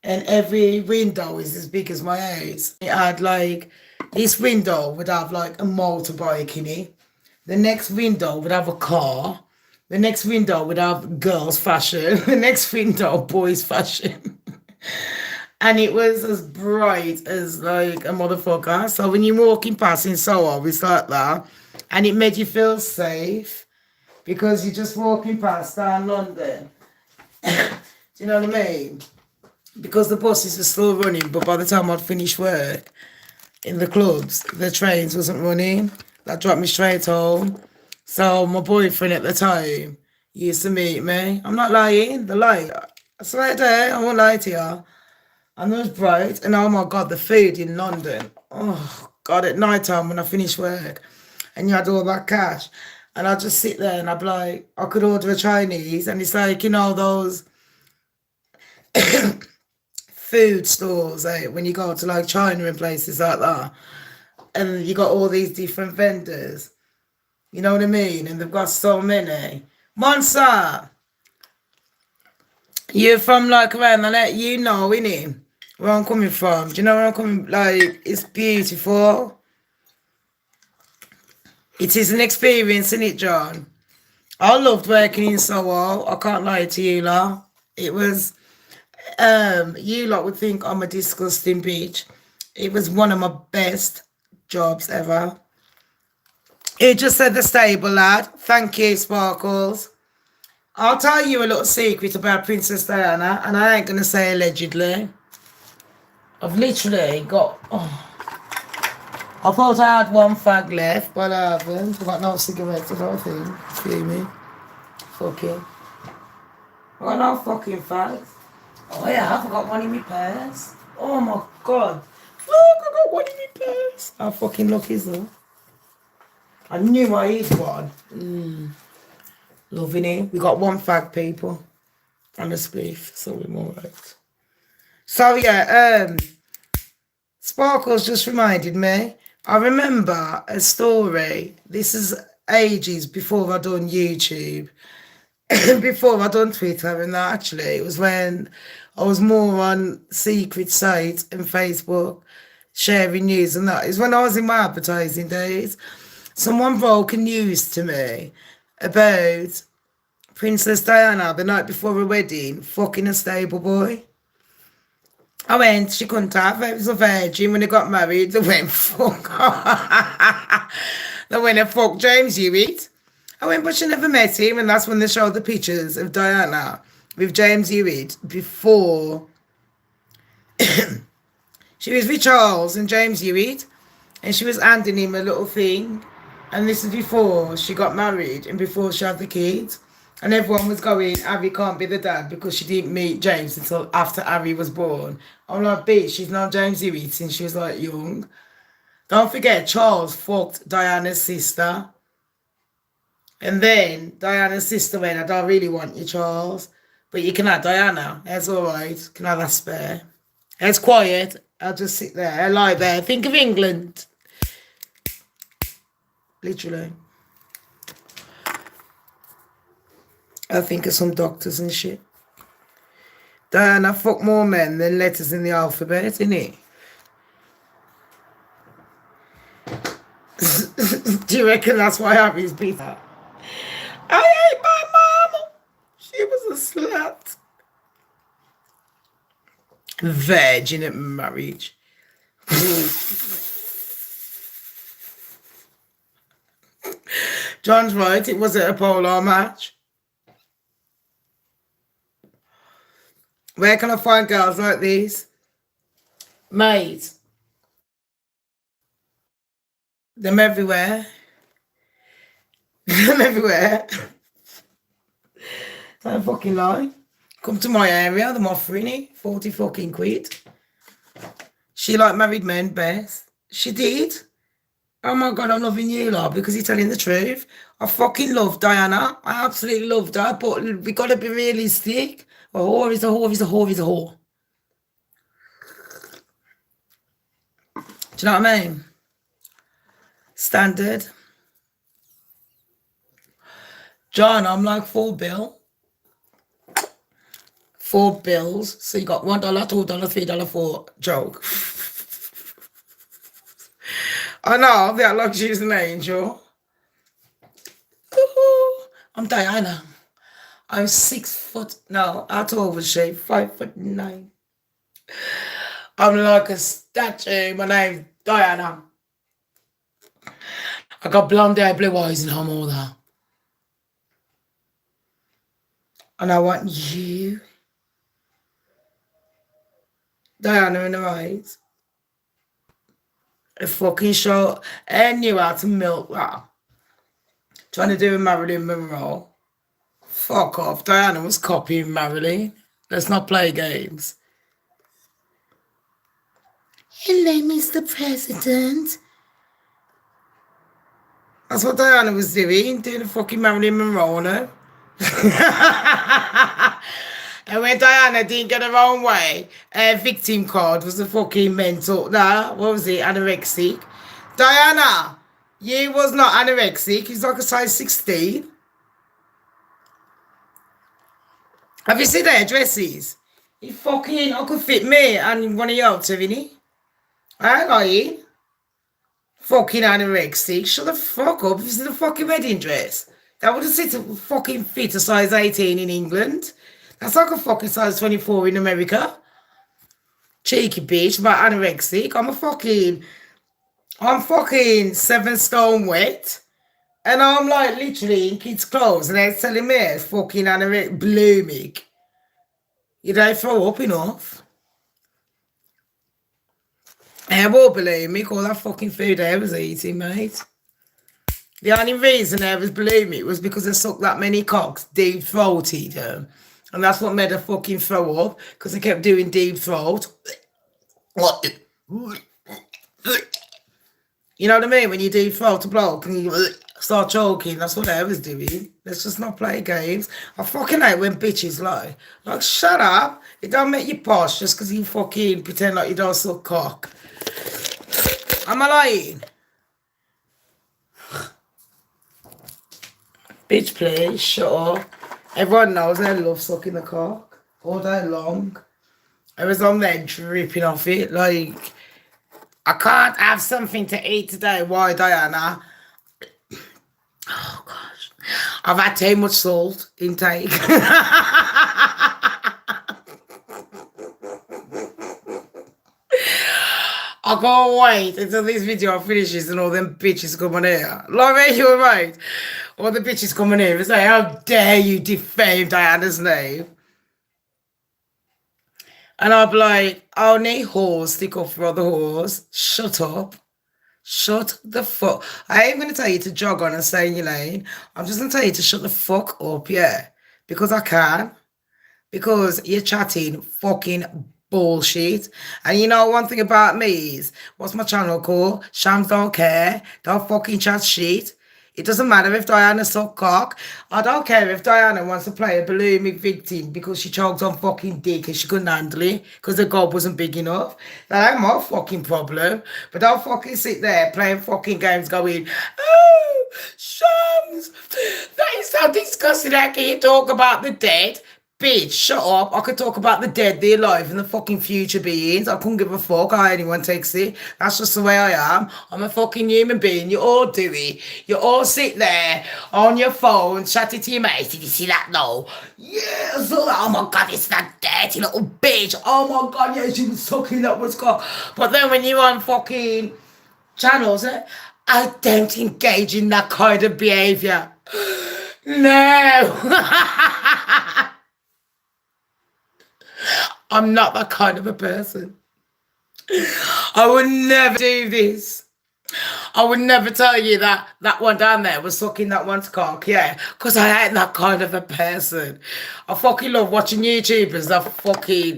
and every window is as big as my house. It had like, this window would have like a motorbike in it, the next window would have a car, the next window would have girls fashion, the next window boys fashion. And it was as bright as like a motherfucker. So when you're walking past in Soho, it's like that. And it made you feel safe because you're just walking past down London. Do you know what I mean? Because the buses are still running, but by the time I'd finished work in the clubs, the trains wasn't running. That dropped me straight home. So my boyfriend at the time used to meet me. I'm not lying, the light. I swear to you, I won't lie to you. And it was bright, and oh my God, the food in London. Oh God, at night time when I finished work and you had all that cash, and I'd just sit there and I'd be like, I could order a Chinese, and it's like, you know, those food stores, when you go to like China and places like that, and you got all these different vendors, you know what I mean? And they've got so many. Monsa, you're from like around the net, you know, innit? Where I'm coming from. Do you know where I'm coming? Like, it's beautiful. It is an experience, isn't it, John? I loved working in Soho. I can't lie to you lot. It was, you lot would think I'm a disgusting bitch. It was one of my best jobs ever. It just said the stable lad. Thank you, Sparkles. I'll tell you a little secret about Princess Diana, and I ain't going to say allegedly. I've literally got... Oh, I thought I had one fag left, but I haven't. I've got no cigarettes, I don't think. Excuse me. Fucking. I've got no fucking fags. Oh yeah, I got one in my purse. Oh my God. Look, I got one in my purse. How fucking lucky is that? I knew I had one. Loving it. We got one fag, people. On the spliff, so we're more right. So yeah, Sparkles just reminded me. I remember a story. This is ages before I done YouTube, before I done Twitter, and that actually it was when I was more on secret sites and Facebook, sharing news and that. It's when I was in my advertising days. Someone broke a news to me about Princess Diana the night before her wedding fucking a stable boy. I went, she couldn't have. It was a virgin when they got married. They went, fuck. They went and fuck James Hewitt. I went, but she never met him. And that's when they showed the pictures of Diana with James Hewitt before. She was with Charles and James Hewitt. And she was handing him a little thing. And this is before she got married and before she had the kids. And everyone was going, Harry can't be the dad because she didn't meet James until after Harry was born. I'm like, bitch, she's known James Hewitt since she was like young. Don't forget, Charles fucked Diana's sister. And then Diana's sister went, I don't really want you, Charles. But you can have Diana. It's all right. You can have that spare. It's quiet. I'll just sit there. I lie there. Think of England. Literally. I think of some doctors and shit. Diana fuck more men than letters in the alphabet, innit? Do you reckon that's why Abby's beat her? I hate my mama. She was a slut. Virgin at marriage. John's right, it was at a polo match. Where can I find girls like these? Mate. Them everywhere. Them everywhere. Don't fucking lie. Come to my area, I'm offering it. 40 fucking quid. She like married men best. She did. Oh my God, I'm loving you, lot, because you're telling the truth. I fucking love Diana. I absolutely loved her, but we got to be realistic. A whore is a whore is a whore is a whore. Do you know what I mean? Standard. John, I'm like $4 bill. $4 bills. So you got $1, $2, $3, $4. Joke. I know, I'll be like she's an angel. Ooh, I'm Diana. I'm 6 foot, no, out of overshape, 5'9". I'm like a statue. My name's Diana. I got blonde hair, blue eyes, and I'm all that. And I want you, Diana, in her eyes. A fucking show. And knew how to milk that. Trying to do a Marilyn Monroe. Fuck off. Diana was copying Marilyn. Let's not play games. Hello, Mr. President. That's what Diana was doing a fucking Marilyn Monroe on her. And when Diana didn't get her own way, her victim card was the fucking mental. Nah, what was it? Anorexic. Diana, you was not anorexic. He's like a size 16. Have you seen their dresses? He fucking, I could fit me and one of y'all too, innit? I ain't lying. Fucking anorexic. Shut the fuck up. This is a fucking wedding dress. That would have fucking fit a size 18 in England. That's like a fucking size 24 in America. Cheeky bitch, but anorexic. I'm fucking 7 stone wet. And I'm like literally in kids' clothes. And they're telling me it's fucking anorexic. Blooming. You don't throw up enough. I won't believe me, all that fucking food I was eating, mate. The only reason I was blooming was because I sucked that many cocks, deep throated them. And that's what made her fucking throw up, because I kept doing deep throat. You know what I mean? When you deep throat a bloke and you start choking, that's what I was doing. Let's just not play games. I fucking hate when bitches lie. Like, shut up. It don't make you posh just because you fucking pretend like you don't suck cock. Am I lying? Bitch, please, shut up. Everyone knows I love sucking the cock all day long. I was on there dripping off it. Like, I can't have something to eat today. Why, Diana? Oh, gosh. I've had too much salt intake. I can't wait until this video finishes and all them bitches come on here. Laurie, you're right. All the bitches come on here and say, how dare you defame Diana's name? And I'll be like, only whores stick up for other whores. Shut up. Shut the fuck. I ain't going to tell you to jog on and stay in your lane. I'm just going to tell you to shut the fuck up, yeah. Because I can. Because you're chatting fucking bullshit. And you know one thing about me is, what's my channel called? Shamz Don't Care. Don't fucking chat shit. It doesn't matter if Diana suck cock. I don't care if Diana wants to play a bulimic victim because she choked on fucking dick and she couldn't handle it because the gob wasn't big enough. That ain't my fucking problem. But don't fucking sit there playing fucking games going, oh, Shams, that is so disgusting. How can you talk about the dead? Bitch, shut up. I could talk about the dead, the alive, and the fucking future beings. I couldn't give a fuck how anyone takes it. That's just the way I am. I'm a fucking human being. You all do it. You all sit there on your phone, chatting to your mates. Did you see that? No. Yes. Oh my God, it's that dirty little bitch. Oh my God, yeah, she was sucking that was cock. But then when you're on fucking channels, I don't engage in that kind of behaviour. No. I'm not that kind of a person. I would never do this. I would never tell you that that one down there was sucking that one's cock, yeah, because I ain't that kind of a person. I fucking love watching YouTubers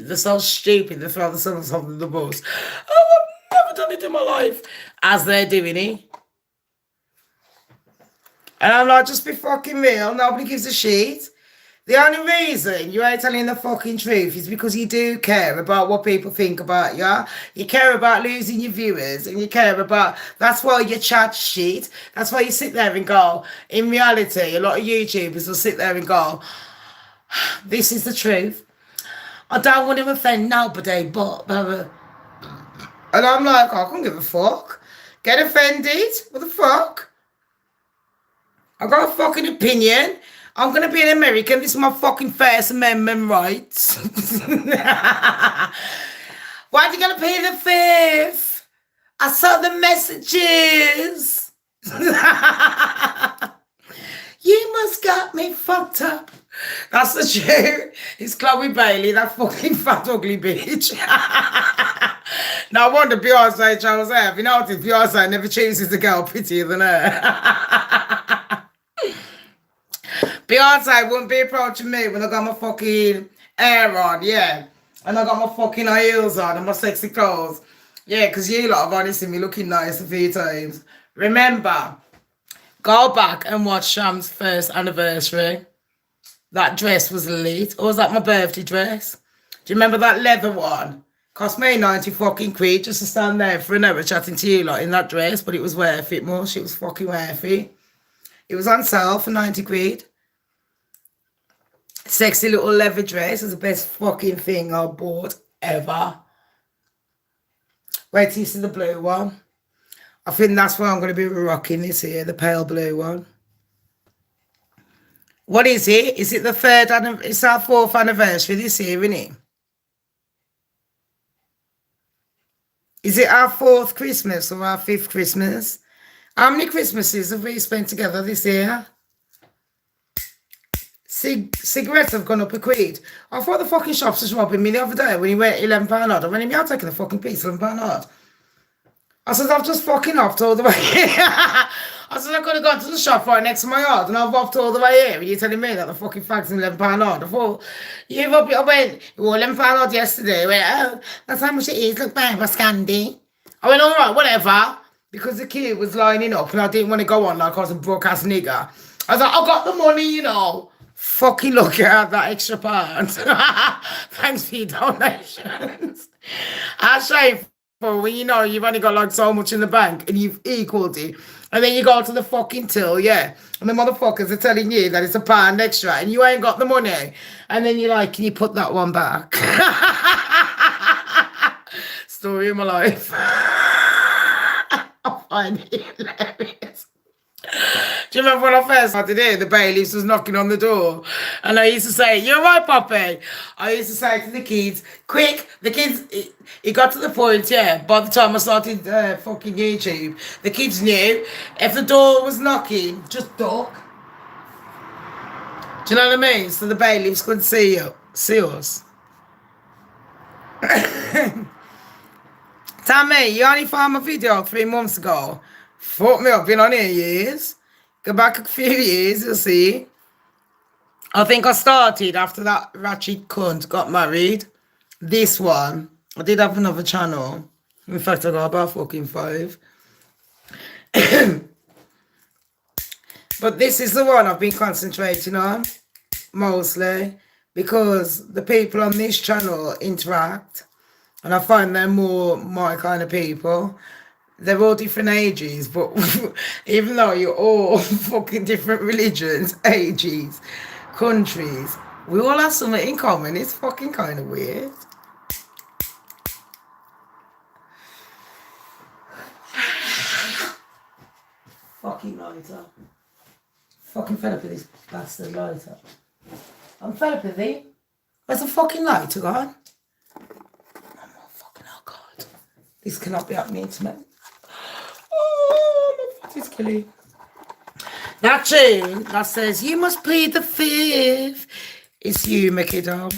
they're so stupid, they throw themselves under the bus. Oh, I've never done it in my life. As they're doing it. And I'm like, just be fucking real, nobody gives a shit. The only reason you ain't telling the fucking truth is because you do care about what people think about you. You care about losing your viewers and you care about, that's why you chat shit. That's why you sit there and go, in reality, a lot of YouTubers will sit there and go, this is the truth. I don't want to offend nobody, but, and I'm like, I can't give a fuck. Get offended? What the fuck? I got a fucking opinion. I'm going to be an American. This is my fucking First Amendment rights. Why are you going to pay the fifth? I saw the messages. You must got me fucked up. That's the truth. It's Chloe Bailey, that fucking fat ugly bitch. No wonder Beyonce chose her. You know what? Beyonce never chooses a girl prettier than her. Beyonce wouldn't be approaching me when I got my fucking hair on, yeah. And I got my fucking heels on and my sexy clothes. Yeah, because you lot have only seen me looking nice a few times. Remember, go back and watch Sham's first anniversary. That dress was elite. Or was that my birthday dress? Do you remember that leather one? Cost me 90 fucking quid just to stand there for an hour chatting to you lot in that dress, but it was worth it, more. It was fucking worth it. It was on sale for 90 quid. Sexy little leather dress is the best fucking thing I bought ever. Wait till you see the blue one. I think that's what I'm going to be rocking this year, the pale blue one. What is it? Is it the third? It's our 4th anniversary this year, isn't it? Is it our 4th Christmas or our 5th Christmas? How many Christmases have we spent together this year? Cigarettes have gone up a quid. I thought the fucking shops was robbing me the other day when he went £11 odd. I went, I'm taking the fucking piece, £11 odd. I said, I've just fucking offed all the way here. I said, I could have gone to the shop right next to my yard and I've offed all the way here. And you're telling me that the fucking fag's £11 odd. I thought, you've up it. I went, well, £11 odd yesterday. I went, oh, that's how much it is. Look, babe, Scandi. I went, all right, whatever. Because the kid was lining up and I didn't want to go on like I was a broadcast nigger. I was like, I got the money, you know. Fucking look at that extra part. Thanks for your donations. How shameful when you know you've only got like so much in the bank and you've equaled it. And then you go to the fucking till, yeah. And the motherfuckers are telling you that it's £1 extra and you ain't got the money. And then you're like, can you put that one back? Story of my life. I find it hilarious. Do you remember when I first started here, the bailiffs was knocking on the door and I used to say, you're right, Poppy. I used to say to the kids, quick, the kids, it got to the point, yeah, by the time I started fucking YouTube, the kids knew if the door was knocking, just duck. Do you know what I mean? So the bailiffs couldn't see us. Tell me, you only found my video 3 months ago. Fuck me up, been on here years. Go back a few years, you'll see. I think I started after that ratchet cunt got married. This one. I did have another channel. In fact, I got about fucking 5. But this is the one I've been concentrating on mostly because the people on this channel interact and I find they're more my kind of people. They're all different ages, but even though you're all fucking different religions, ages, countries, we all have something in common. It's fucking kind of weird. Fucking lighter. Fucking fed up with this bastard lighter. I'm fed up with it. Where's the fucking lighter gone? Oh, fucking oh God. This cannot be happening to me. Oh, my foot is killing. That tune that says, you must plead the fifth. It's you, kiddo.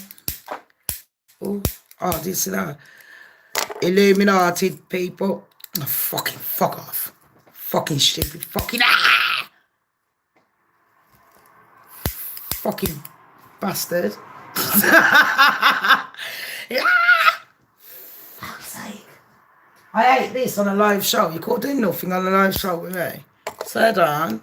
Oh, did you see that? Illuminati people. Oh, fucking fuck off. Fucking stupid. Fucking fucking bastard. Fuck's sake. I hate this on a live show. You can't do nothing on a live show with me. Slow down.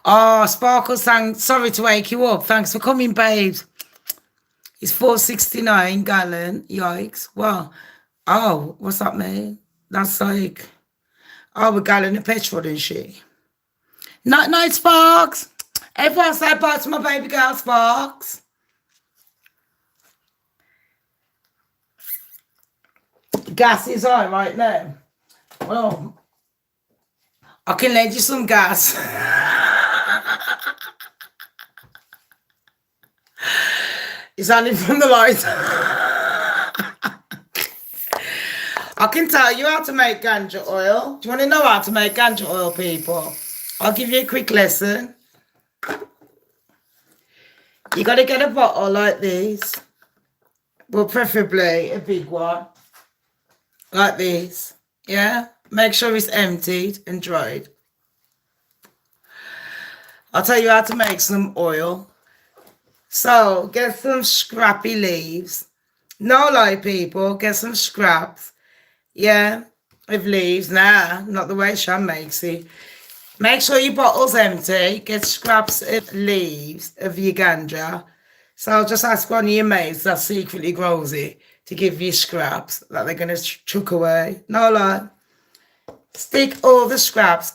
Oh, Sparkle sang, sorry to wake you up. Thanks for coming, babes. It's 4.69 gallon. Yikes. Well, oh, what's that mean? That's like, a gallon of petrol and shit. Night, night, Sparks. Everyone say bye to my baby girl, Sparks. Gas is on right now. Well, I can lend you some gas. It's only from the light. I can tell you how to make ganja oil. Do you want to know how to make ganja oil, people? I'll give you a quick lesson. You got to get a bottle like this. Well, preferably a big one. Like this. Yeah? Make sure it's emptied and dried. I'll tell you how to make some oil. So, get some scrappy leaves. No lie, people. Get some scraps. Yeah, of leaves. Nah, not the way Sham makes it. Make sure your bottle's empty. Get scraps of leaves of your ganja. So, just ask one of your mates that secretly grows it to give you scraps that they're going to chuck away. No lie. Stick all the scraps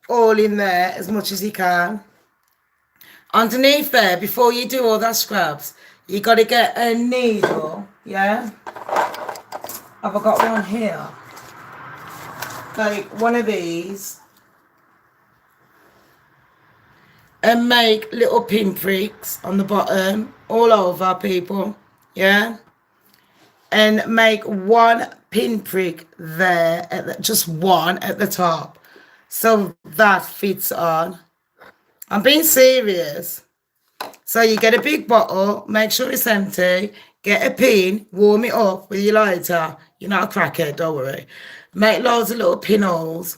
all in there as much as you can. Underneath there, before you do all that scraps, you got to get a needle, yeah? Have I got one here? Like one of these. And make little pinpricks on the bottom, all over, people, yeah? And make one pinprick there, just one at the top. So that fits on. I'm being serious. So you get a big bottle, make sure it's empty, get a pin, warm it up with your lighter. You're not a crackhead, don't worry. Make loads of little pinholes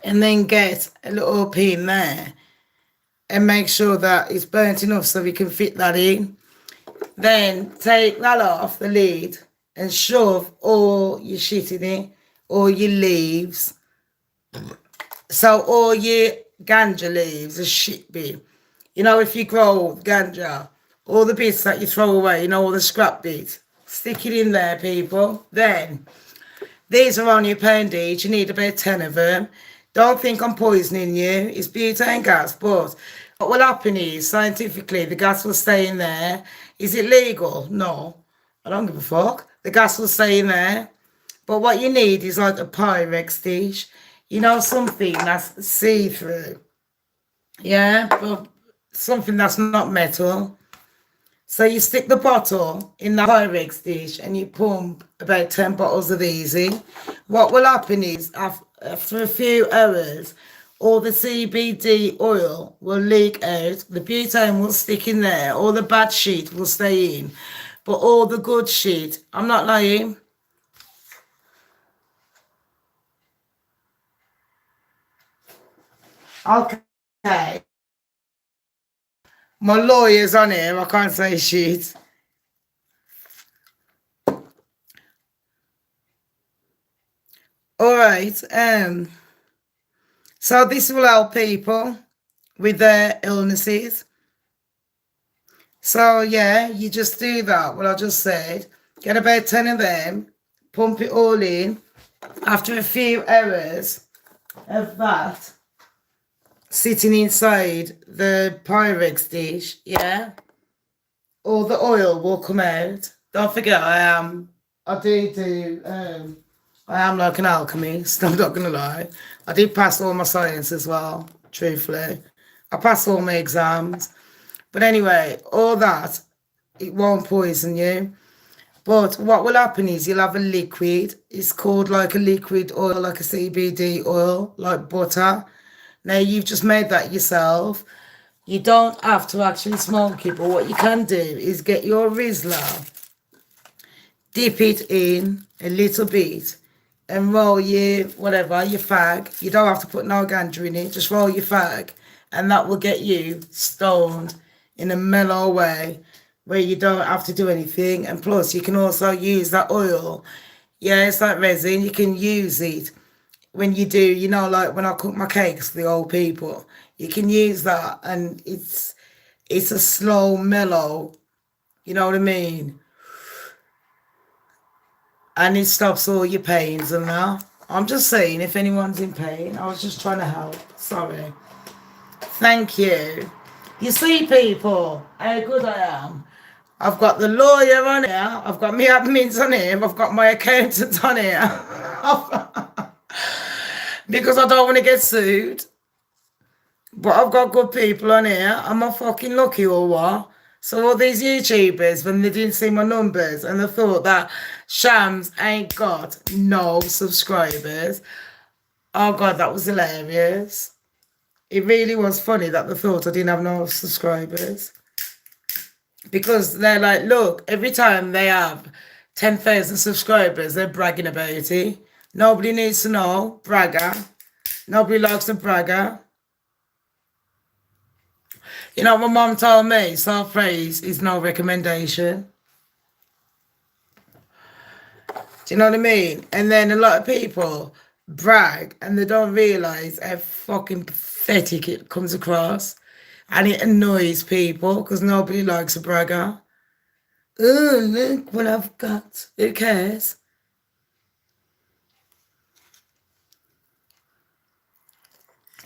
and then get a little pin there and make sure that it's burnt enough so we can fit that in. Then take that off the lid and shove all your shit in it, all your leaves. So all your ganja leaves are shit bin. You know, if you grow ganja, all the bits that you throw away, you know, all the scrap bits, stick it in there, people. Then, these are only £1 each. You need about 10 of them. Don't think I'm poisoning you. It's butane gas, but what will happen is, scientifically, the gas will stay in there. Is it legal? No. I don't give a fuck. The gas will stay in there. But what you need is like a Pyrex dish. You know, something that's see-through. Yeah, but something that's not metal. So you stick the bottle in the Pyrex dish and you pump about 10 bottles of these in. What will happen is, after a few hours, all the CBD oil will leak out. The butane will stick in there. All the bad shit will stay in. But all the good shit, I'm not lying. Okay. My lawyer's on here. I can't say shit. All right. So this will help people with their illnesses. So yeah, you just do that. What I just said. Get about 10 of them, pump it all in. After a few hours of that sitting inside the Pyrex dish, yeah, all the oil will come out. Don't forget, I am like an alchemist. I'm not gonna lie. I did pass all my science as well. Truthfully, I passed all my exams. But anyway, all that it won't poison you. But what will happen is you'll have a liquid. It's called like a liquid oil, like a CBD oil, like butter. Now you've just made that yourself. You don't have to actually smoke it, but what you can do is get your Rizzler, dip it in a little bit, and roll your whatever, your fag. You don't have to put no ganja in it, just roll your fag, and that will get you stoned in a mellow way where you don't have to do anything. And plus, you can also use that oil. Yeah, it's like resin. You can use it when you do, you know, like when I cook my cakes for the old people. You can use that, and it's a slow, mellow. You know what I mean? And it stops all your pains and that. I'm just saying, if anyone's in pain, I was just trying to help. Sorry. Thank you. You see, people, how good I am. I've got the lawyer on here. I've got my admins on here. I've got my accountant on here. Because I don't want to get sued. But I've got good people on here. Am I fucking lucky or what? So all these YouTubers, when they didn't see my numbers and they thought that Shamz ain't got no subscribers. Oh God, that was hilarious. It really was funny that they thought I didn't have no subscribers. Because they're like, look, every time they have 10,000 subscribers, they're bragging about it. Nobody needs to know. Bragger. Nobody likes a bragger. You know what my mom told me? Self-praise is no recommendation. Do you know what I mean? And then a lot of people brag and they don't realise how fucking pathetic it comes across. And it annoys people because nobody likes a bragger. Oh, look what I've got. Who cares?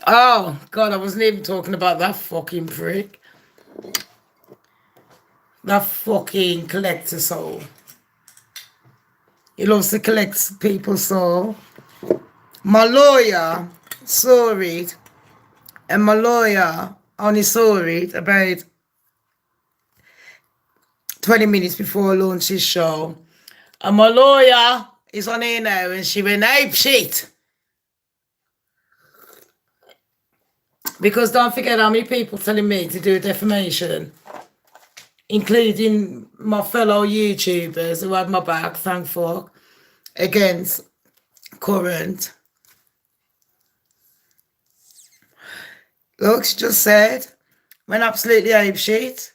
Oh, God, I wasn't even talking about that fucking prick. That fucking collector soul. He loves to collect people's soul. My lawyer saw it, and my lawyer only saw it about 20 minutes before I launched his show. And my lawyer is on here now, and she went ape shit. Because don't forget how many people telling me to do a defamation, including my fellow YouTubers who had my back, thank fuck, against Current. Look, she just said, went absolutely ape shit.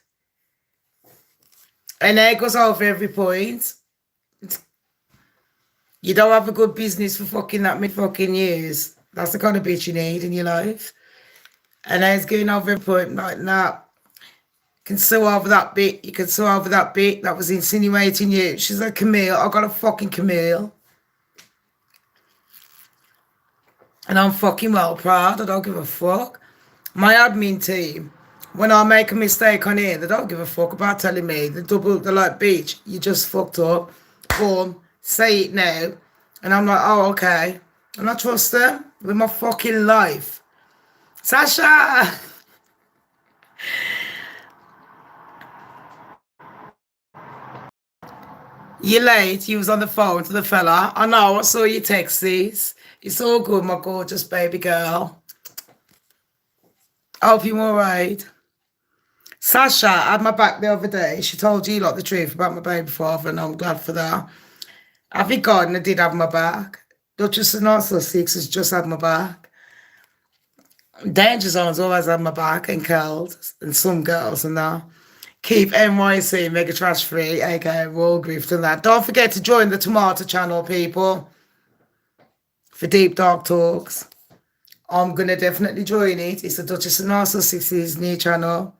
And there goes over every point. You don't have a good business for fucking that many fucking years. That's the kind of bitch you need in your life. And I was going over a point like that. You can sue over that bit. You can sue over that bit that was insinuating you. She's like, Camille, I got a fucking Camille. And I'm fucking well proud. I don't give a fuck. My admin team, when I make a mistake on here, they don't give a fuck about telling me. They're like, bitch, you just fucked up. Boom, say it now. And I'm like, oh, okay. And I trust them with my fucking life. Sasha! You're late. You was on the phone to the fella. I know, I saw your texts. It's all good, my gorgeous baby girl. I hope you're all right. Sasha had my back the other day. She told you lot the truth about my baby father, and I'm glad for that. Avi Gardner did have my back. Duchess of North Sussex has just had my back. Danger Zone's always had my back, and Keld, and some girls and that. Keep NYC Mega Trash Free, aka Raw Grift and that. Don't forget to join the Tomato channel, people. for Deep Dark Talks. I'm going to definitely join it. It's the Duchess of Narcissis's new channel.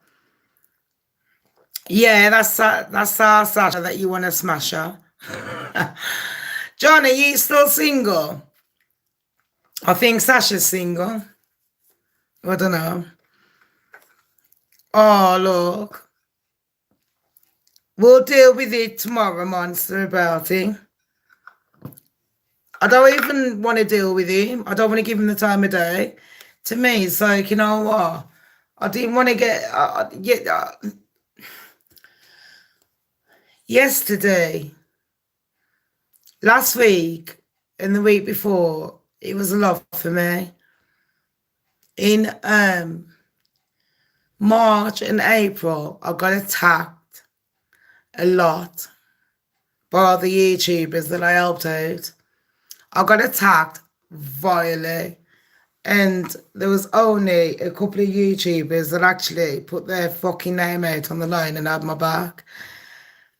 Yeah, that's our Sasha that you want to smash her. John, are you still single? I think Sasha's single. I don't know. Oh, look. We'll deal with it tomorrow, monster, about it. I don't even want to deal with him. I don't want to give him the time of day. To me, it's like, you know what? I didn't want to get... yesterday, last week, and the week before, it was a lot for me. In March and April, I got attacked a lot by the YouTubers that I helped out. I got attacked vilely, and there was only a couple of YouTubers that actually put their fucking name out on the line and had my back.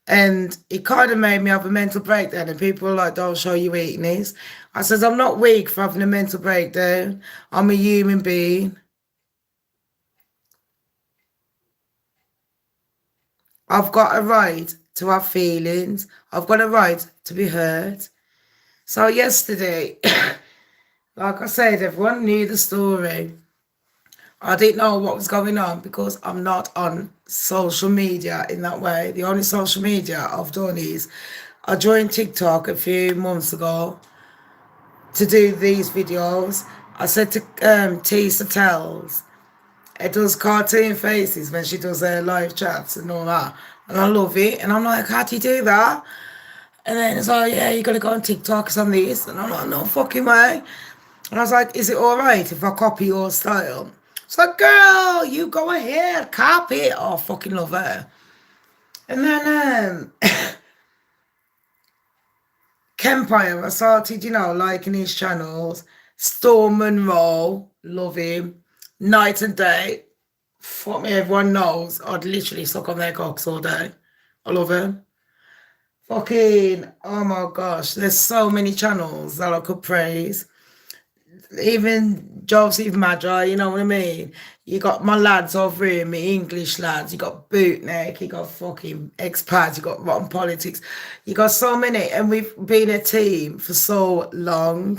And it kind of made me have a mental breakdown, and people were like, don't show your weakness. I says, I'm not weak for having a mental breakdown. I'm a human being. I've got a right to have feelings. I've got a right to be hurt. So yesterday, like I said, everyone knew the story. I didn't know what was going on because I'm not on social media in that way. The only social media I've done is I joined TikTok a few months ago to do these videos. I said to Tisa Tells, it does cartoon faces when she does her live chats and all that. And I love it. And I'm like, how do you do that? And then it's like, yeah, you got to go on TikTok, it's on this. And I'm like, no fucking way. And I was like, is it all right if I copy your style? It's like, girl, you go ahead, copy it. Oh, I fucking love her. And then Kempire, I started, liking his channels. Storm Monroe, love him. Night and Day, fuck me, everyone knows I'd literally suck on their cocks all day. I love him. Fucking, oh my gosh, there's so many channels that I could praise. Even Joseph Magi, you know what I mean? You got my lads over here, my English lads. You got Bootneck, you got fucking expats, you got Rotten Politics. You got so many, and we've been a team for so long.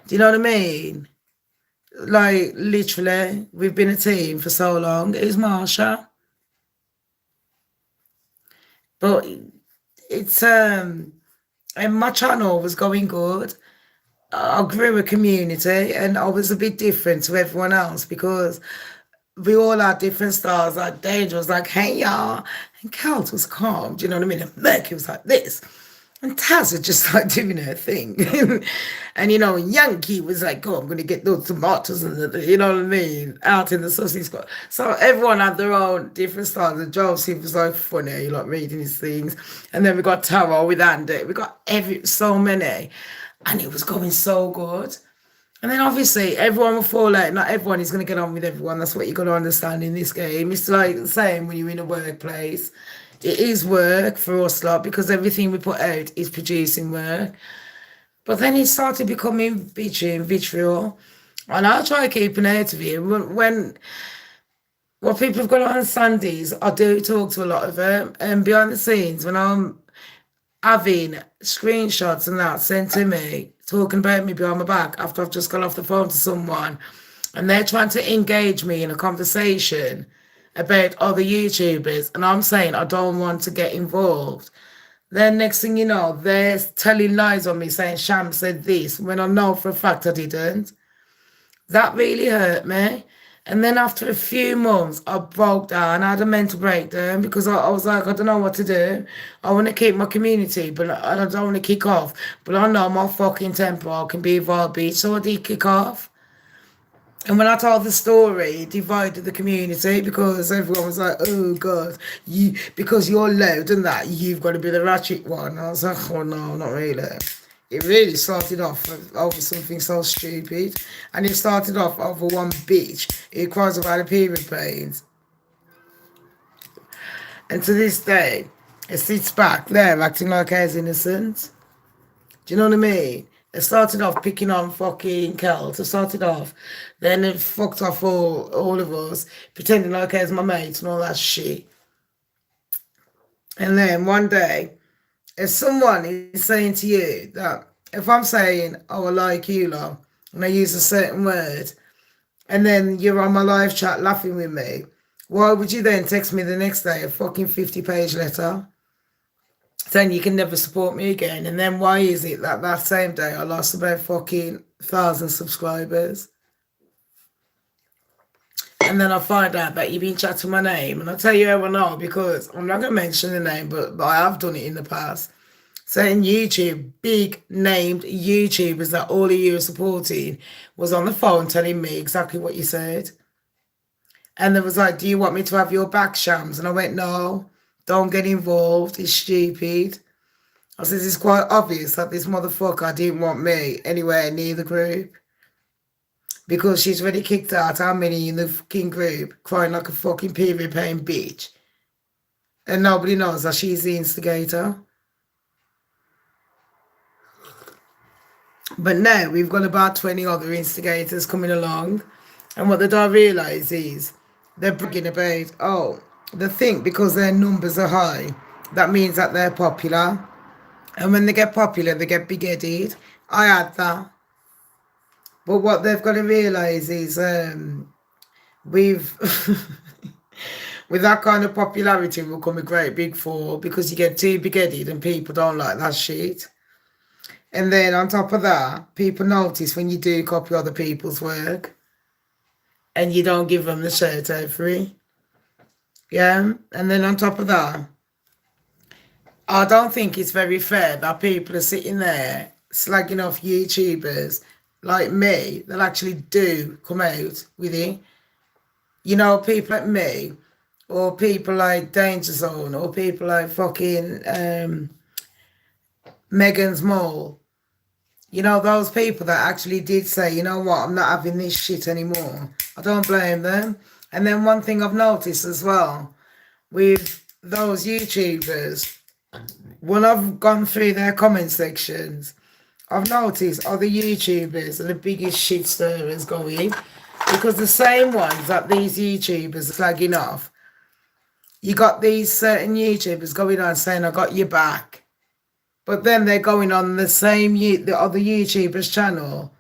Do you know what I mean? Like, literally, we've been a team for so long. It was Marsha. But it's, and my channel was going good. I grew a community, and I was a bit different to everyone else because we all had different styles. Like Danger was like, hey y'all, and Kelt was calm, do you know what I mean? And Merky was like this. And Taz was just like doing her thing. And Yankee was like, oh, I'm gonna get those tomatoes and you know what I mean, out in the sausage squad. So everyone had their own different styles. And Joseph was like funny, like reading his things. And then we got Taro with Andy. We got so many. And it was going so good. And then obviously everyone will fall out. Not everyone is going to get on with everyone. That's what you got to understand in this game. It's like the same when you're in a workplace. It is work for us lot because everything we put out is producing work. But then it started becoming bitchy and vitriol. And I try keeping out of it. When what people have got to understand is I do talk to a lot of them. And behind the scenes, when I'm having screenshots and that sent to me, talking about me behind my back after I've just got off the phone to someone, and they're trying to engage me in a conversation about other YouTubers, and I'm saying I don't want to get involved. Then next thing you know, they're telling lies on me, saying Shamz said this, when I know for a fact I didn't. That really hurt me. And then after a few months, I broke down. I had a mental breakdown because I was like, I don't know what to do. I want to keep my community, but I don't want to kick off. But I know my fucking temper can be a wild beach, so I did kick off. And when I told the story, it divided the community because everyone was like, oh, God, because you're loud and that, you've got to be the ratchet one. And I was like, oh, no, not really. It really started off over something so stupid. And it started off over one bitch who cries about her period pains. And to this day, it sits back there acting like I was innocent. Do you know what I mean? It started off picking on fucking Kels. It started off. Then it fucked off all of us, pretending like it's my mates and all that shit. And then one day, if someone is saying to you that if I'm saying, oh, I like you, lot, and I use a certain word, and then you're on my live chat laughing with me, why would you then text me the next day a fucking 50-page letter saying you can never support me again? And then why is it that that same day I lost about fucking 1,000 subscribers? And then I find out that you've been chatting my name. And I'll tell you how I know, because I'm not going to mention the name, but I have done it in the past. Certain YouTube, big named YouTubers that all of you are supporting, was on the phone telling me exactly what you said. And they was like, do you want me to have your back, Shams? And I went, no, don't get involved. It's stupid. I said, it's quite obvious that this motherfucker didn't want me anywhere near the group, because she's already kicked out how many in the fucking group, crying like a fucking period pain bitch. And nobody knows that she's the instigator. But now we've got about 20 other instigators coming along. And what they don't realise is they're bragging about, oh, they think because their numbers are high, that means that they're popular. And when they get popular, they get big-headed. I had that. But what they've got to realise is with that kind of popularity will come a great big fall, because you get too big-headed and people don't like that shit. And then on top of that, people notice when you do copy other people's work and you don't give them the shout out for it. Yeah? And then on top of that, I don't think it's very fair that people are sitting there slagging off YouTubers like me that actually do come out with it. You know, people like me, or people like Danger Zone, or people like fucking Megan's Mole. You know, those people that actually did say, you know what, I'm not having this shit anymore. I don't blame them. And then one thing I've noticed as well with those YouTubers, when I've gone through their comment sections, I've noticed other YouTubers are the biggest shit stirrers going, because the same ones that these YouTubers are flagging off, you got these certain YouTubers going on saying, I got your back. But then they're going on the other YouTuber's channel,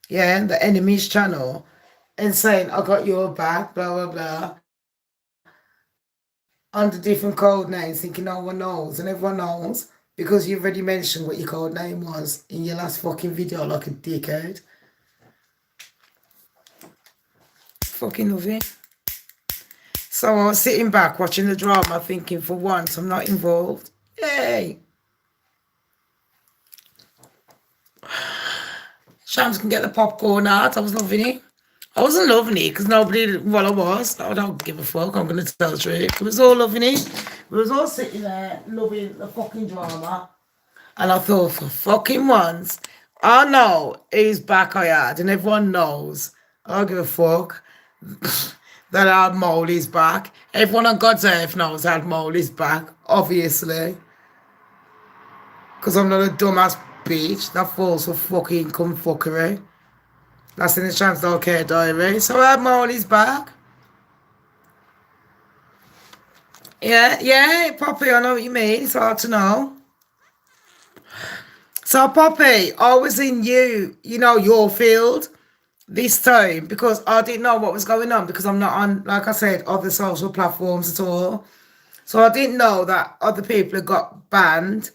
yeah, the enemy's channel, and saying, I got your back, blah, blah, blah, under different code names, thinking no one knows, and everyone knows, because you've already mentioned what your code name was in your last fucking video like a dickhead. Fucking love it. So I was sitting back watching the drama thinking, for once, I'm not involved. Yay! Shamz can get the popcorn out. I was loving it. I wasn't loving it because nobody, well, I was. I don't give a fuck. I'm going to tell the truth. We was all loving it. We was all sitting there loving the fucking drama. And I thought, for fucking once, I know whose back I had, and everyone knows. I don't give a fuck that I had Molly's back. Everyone on God's earth knows I had Molly's back, obviously. Because I'm not a dumbass bitch that falls for fucking cumfuckery. That's in the Shamz Don'tCare diary. So I had Molly's back. Yeah, Poppy, I know what you mean. It's hard to know. So, Poppy, I was in your field this time, because I didn't know what was going on, because I'm not on, like I said, other social platforms at all. So I didn't know that other people had got banned.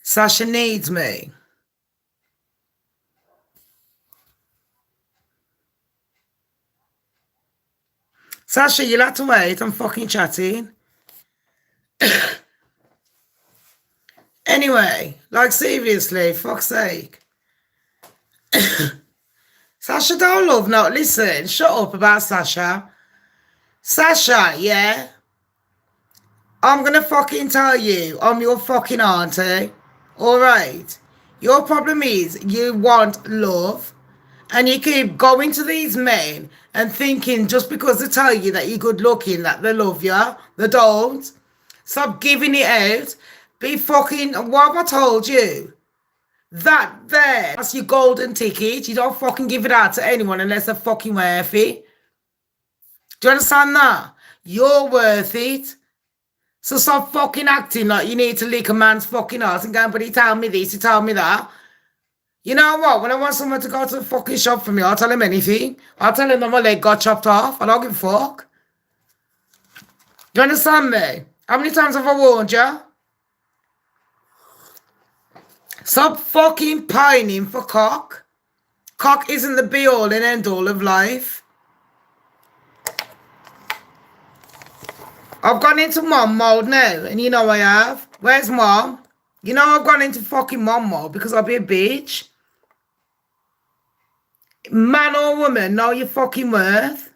Sasha needs me. Sasha, you'll have to wait. I'm fucking chatting. Anyway, like seriously, fuck's sake. Sasha don't love no. Listen, shut up about Sasha. Sasha, yeah? I'm gonna fucking tell you, I'm your fucking auntie. Alright? Your problem is you want love, and you keep going to these men and thinking just because they tell you that you're good looking that they love you. They don't. Stop giving it out. Be fucking, what have I told you? That there, that's your golden ticket. You don't fucking give it out to anyone unless they're fucking worth it. Do you understand that? You're worth it. So stop fucking acting like you need to lick a man's fucking ass and go, but he told me this, he told me that. You know what? When I want someone to go to the fucking shop for me, I'll tell him anything. I'll tell him that my leg got chopped off. I don't give a fuck. Do you understand me? How many times have I warned you? Stop fucking pining for cock. Cock isn't the be-all and end-all of life. I've gone into mom mode now, and you know I have. Where's mom? You know I've gone into fucking mom mode because I'll be a bitch. Man or woman, know your fucking worth.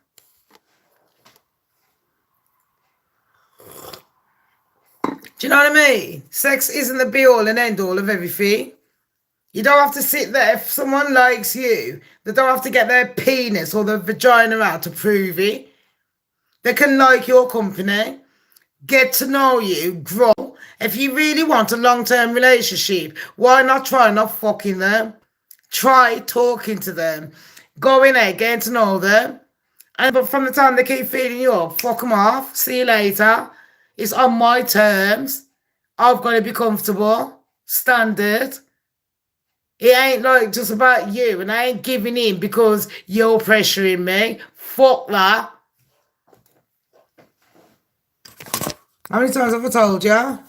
Do you know what I mean? Sex isn't the be-all and end-all of everything. You don't have to sit there. If someone likes you, they don't have to get their penis or their vagina out to prove it. They can like your company, get to know you, grow. If you really want a long-term relationship, why not try not fucking them? Try talking to them. Go in there, getting to know them. But from the time they keep feeding you up, fuck them off. See you later. It's on my terms. I've got to be comfortable. Standard. It ain't like just about you, and I ain't giving in because you're pressuring me. Fuck that. How many times have I told you?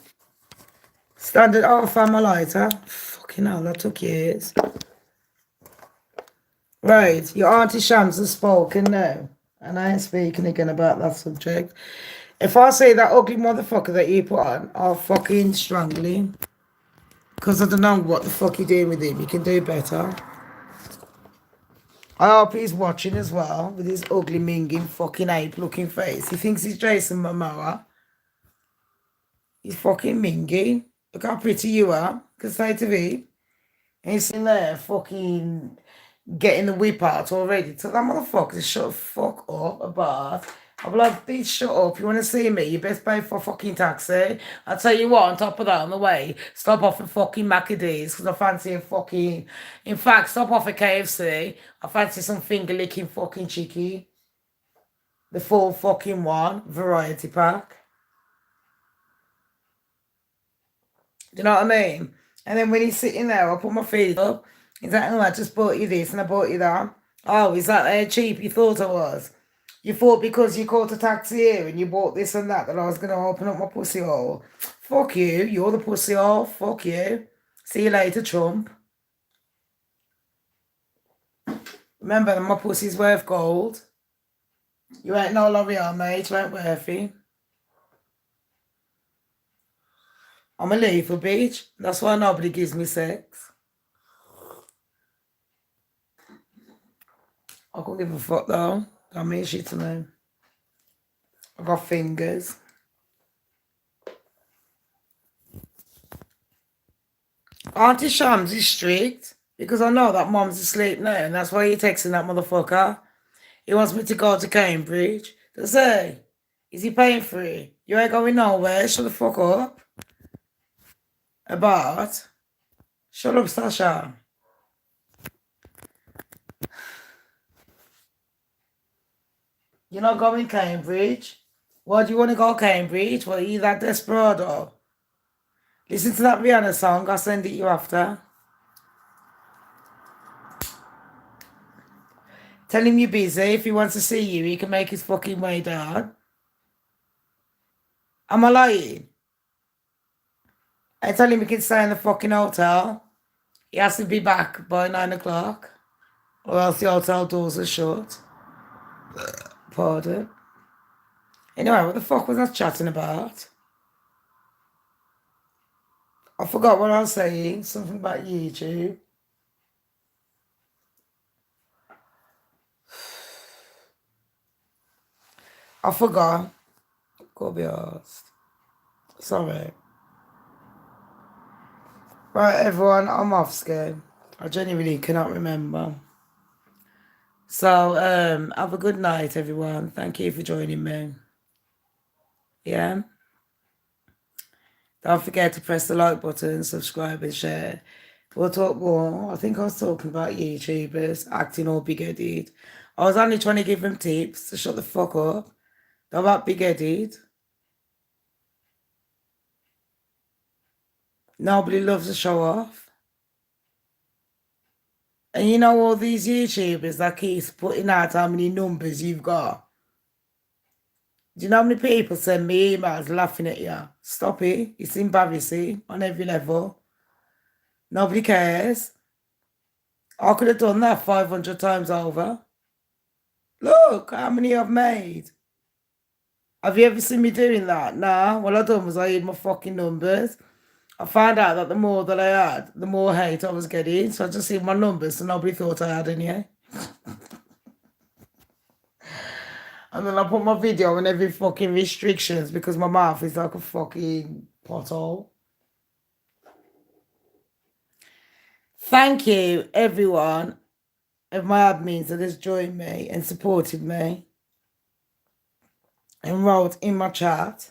Standard. Oh, I found my lighter. Fucking hell, that took years. Right, your auntie Shamz has spoken now, and I ain't speaking again about that subject. If I say that ugly motherfucker that you put on, I'll fucking strangle him. Because I don't know what the fuck you're doing with him. You can do better. I hope he's watching as well, with his ugly minging fucking ape-looking face. He thinks he's Jason Momoa. He's fucking minging. Look how pretty you are. Can say to me. And he's in there fucking getting the whip out already. So that motherfucker shut the fuck up about. I'll be like, bitch, shut up. You want to see me? You best pay for a fucking taxi. I'll tell you what, on top of that, on the way, stop off at fucking Maccadees because I fancy a fucking... In fact, stop off at KFC. I fancy some finger-licking fucking chicken. The full fucking one. Variety pack. Do you know what I mean? And then when he's sitting there, I put my feet up. He's like, oh, I just bought you this and I bought you that. Oh, is that cheap you thought I was? You thought because you called a taxi here and you bought this and that I was going to open up my pussy hole. Fuck you. You're the pussy hole. Fuck you. See you later, Trump. Remember that my pussy's worth gold. You ain't no L'Oreal, mate. You ain't worth it. I'm a lethal bitch. That's why nobody gives me sex. I couldn't give a fuck though. Don't mean shit to me. I got fingers. Auntie Shamz is strict because I know that mom's asleep now and that's why you're texting that motherfucker. He wants me to go to Cambridge. To say, is he paying for it? You ain't going nowhere. Shut the fuck up. About. Shut up, Sasha. You're not going Cambridge? Why do you want to go Cambridge? Well, you that desperado? Listen to that Rihanna song. I'll send it you after. Tell him you're busy. If he wants to see you, he can make his fucking way down. Am I lying? I tell him he can stay in the fucking hotel. He has to be back by 9 o'clock. Or else the hotel doors are shut. Pardon. Anyway, what the fuck was I chatting about? I forgot what I was saying. Something about YouTube. I forgot. Go be asked. Sorry. Right, everyone, I'm off scared. I genuinely cannot remember. So, have a good night, everyone. Thank you for joining me. Yeah? Don't forget to press the like button, subscribe and share. We'll talk more. I think I was talking about YouTubers acting all big-headed. I was only trying to give them tips to shut the fuck up. They're not big-headed. Nobody loves to show off. And you know all these YouTubers that keep putting out how many numbers you've got. Do you know how many people send me emails laughing at you? Stop it. It's embarrassing on every level. Nobody cares. I could have done that 500 times over. Look how many I've made. Have you ever seen me doing that? Nah. What I done was I hid my fucking numbers. I found out that the more that I had, the more hate I was getting. So I just hid my numbers so nobody thought I had any. And then I put my video on every fucking restrictions because my mouth is like a fucking pothole. Thank you, everyone of my admins that has joined me and supported me and wrote in my chat.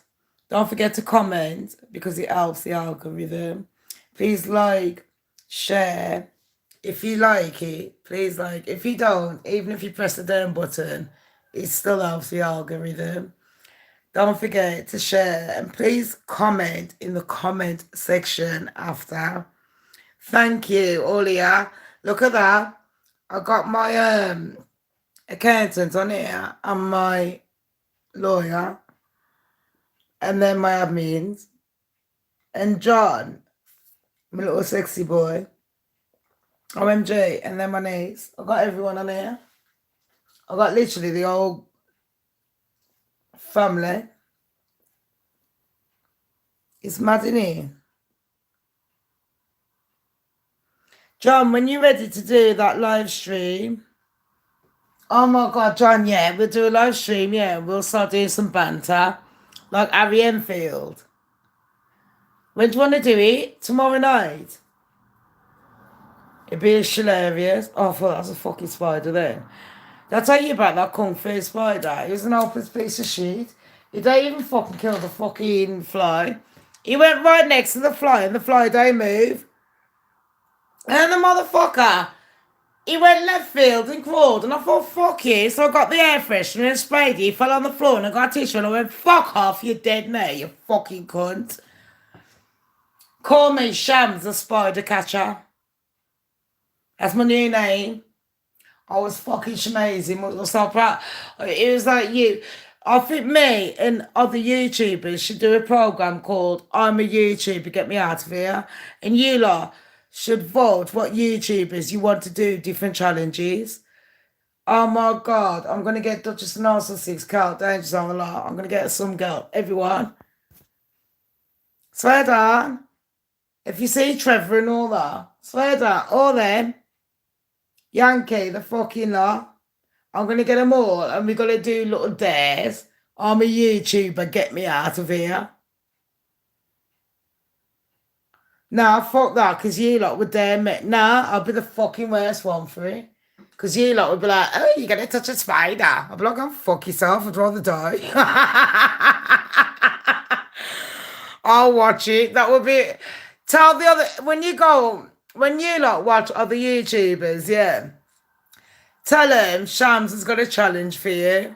Don't forget to comment because it helps the algorithm. Please like, share. If you like it, please like. If you don't, even if you press the down button, it still helps the algorithm. Don't forget to share and please comment in the comment section after. Thank you, Olia. Look at that. I got my accountant on here and my lawyer and then my admins and John, my little sexy boy, OMG, and then my niece. I got everyone on here. I got literally the whole family. It's mad in here. John, when you're ready to do that live stream, oh my God, John, yeah, we'll do a live stream, yeah, we'll start doing some banter, like Harry Enfield. When do you want to do it? Tomorrow night? It'd be hilarious. Oh, I thought that was a fucking spider then. Did I tell you about that Kung Fu spider? He was an hopeless piece of shit. He didn't even fucking kill the fucking fly. He went right next to the fly and the fly didn't move. And the motherfucker, he went left field and crawled. And I thought, fuck you. So I got the air freshener and sprayed it. He fell on the floor and I got a tissue and I went, fuck off, you dead mate, you fucking cunt. Call me Shamz the spider catcher. That's my new name. I was fucking amazing. I was so proud. It was like you. I think me and other YouTubers should do a program called I'm a YouTuber, Get Me Out of Here. And you lot should vote what YouTubers you want to do different challenges. Oh my God. I'm going to get Duchess and Arsenal 6 Cal Dangers on the lot. I'm going to get some girl. Everyone. Swear down. If you see Trevor and all that, swear down. All them. Yankee, the fucking lot. I'm going to get them all and we're going to do little dares. I'm a YouTuber, get me out of here. Nah, fuck that, because you lot would dare me. Nah, I'll be the fucking worst one for it. Because you lot would be like, oh, you're going to touch a spider. I'll be like, oh, fuck yourself, I'd rather die. I'll watch it. That would be... Tell the other... When you lot watch other YouTubers, yeah, tell them Shams has got a challenge for you.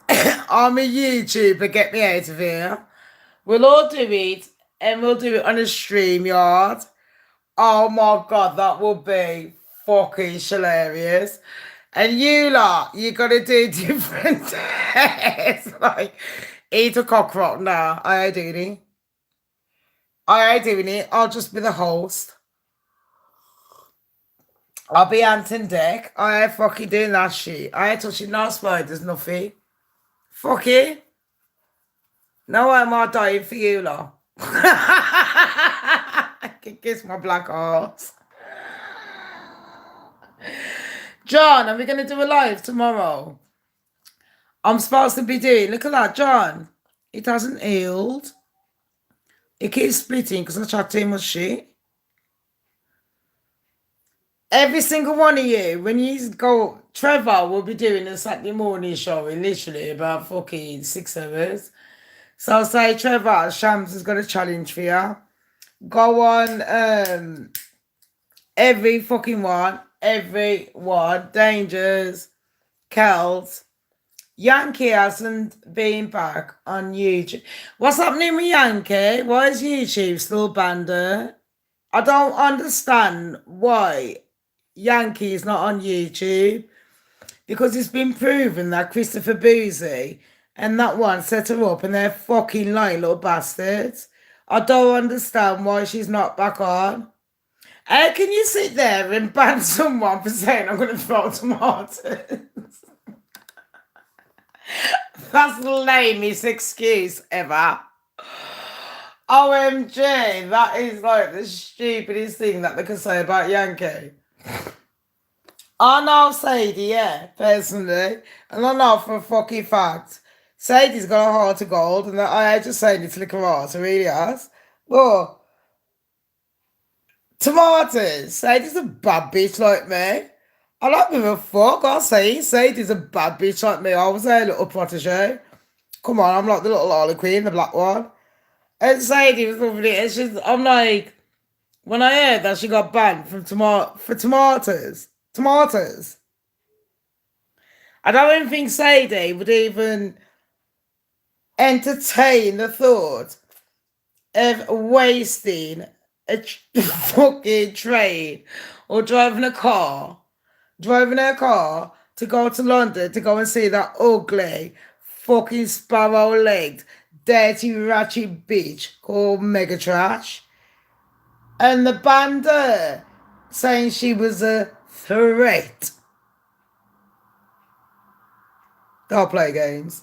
I'm a YouTuber, get me out of here. We'll all do it, and we'll do it on a stream yard. Oh my God, that will be fucking hilarious. And you lot, you got to do different days. Like, eat a cockroach now. I ain't doing it. I ain't doing it. I'll just be the host. I'll be Ant and Deck. I ain't fucking doing that shit. I ain't touching no spiders, nothing. Fuck it. No, I'm not dying for you, lot. I can kiss my black horse. John, are we going to do a live tomorrow? I'm supposed to be doing... Look at that, John. It hasn't healed. It keeps splitting because I chat too much shit. Every single one of you, when you go, Trevor will be doing a Saturday morning show in literally about fucking 6 hours. So I'll say, Trevor, Shams has got a challenge for you. Go on Every fucking one. Everyone. Dangers. Kels. Yankee hasn't been back on YouTube. What's happening with Yankee? Why is YouTube still banned her? I don't understand why Yankee is not on YouTube. Because it's been proven that Christopher Boozy and that one set her up and they're fucking lying little bastards. I don't understand why she's not back on. How can you sit there and ban someone for saying I'm going to throw tomatoes? That's the lamest excuse ever. OMG, that is like the stupidest thing that they can say about Yankee. I know Sadie, yeah, personally. And I know for a fucking fact. Sadie's got a heart of gold, and I just saying it's like a heart, it really has. But tomatoes, Sadie's a bad bitch like me. I don't give a fuck, I'll say Sadie's a bad bitch like me. I was her little protege. Come on, I'm like the little Harley Quinn, the black one. And Sadie was lovely. I'm like, when I heard that she got banned for tomatoes. I don't even think Sadie would even entertain the thought of wasting a fucking train or driving her car to go to London to go and see that ugly, fucking sparrow-legged, dirty, ratchet bitch called Mega Trash. And the band saying she was a threat. Don't play games.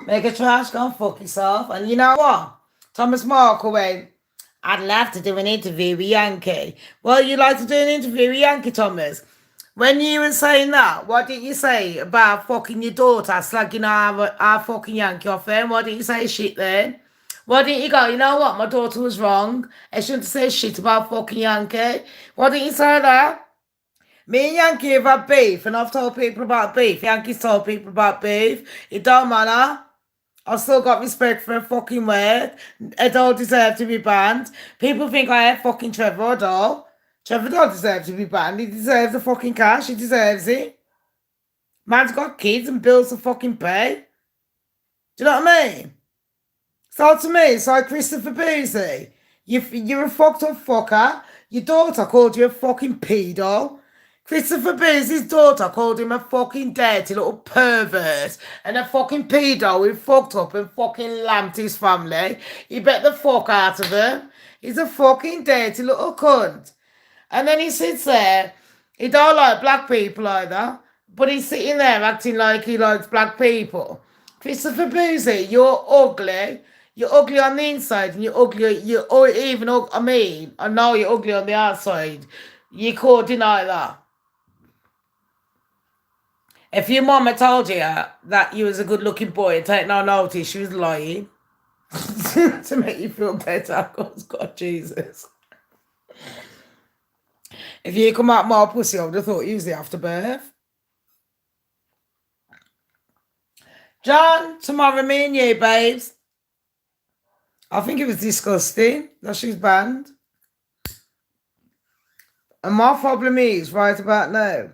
Mega Trash, go and fuck yourself. And you know what? Thomas Markle went, I'd love to do an interview with Yankee. Well, you'd like to do an interview with Yankee, Thomas. When you were saying that, what didn't you say about fucking your daughter slagging our fucking Yankee off then? Why didn't you say shit then? Why didn't you go, you know what, my daughter was wrong. I shouldn't say shit about fucking Yankee. Why didn't you say that? Me and Yankee have had beef, and I've told people about beef. Yankee's told people about beef. It don't matter. I've still got respect for a fucking word. I don't deserve to be banned. People think I have fucking Trevor, though. Trevor don't deserve to be banned. He deserves the fucking cash. He deserves it. Man's got kids and bills to fucking pay. Do you know what I mean? So to me, it's like Christopher Boozy. You're a fucked up fucker. Your daughter called you a fucking pedo. Christopher Boozy's daughter called him a fucking dirty little pervert and a fucking pedo who fucked up and fucking lamped his family. You bet the fuck out of him. He's a fucking dirty little cunt. And then he sits there. He don't like black people either. But he's sitting there acting like he likes black people. Christopher Boozy, you're ugly. You're ugly on the inside and you're ugly. I know you're ugly on the outside. You can't deny that. If your mama told you that you was a good-looking boy and take no notice, she was lying. To make you feel better, God Jesus. If you come out more pussy, I would have thought you was the afterbirth. John, tomorrow me and you, babes. I think it was disgusting that she's banned. And my problem is, right about now,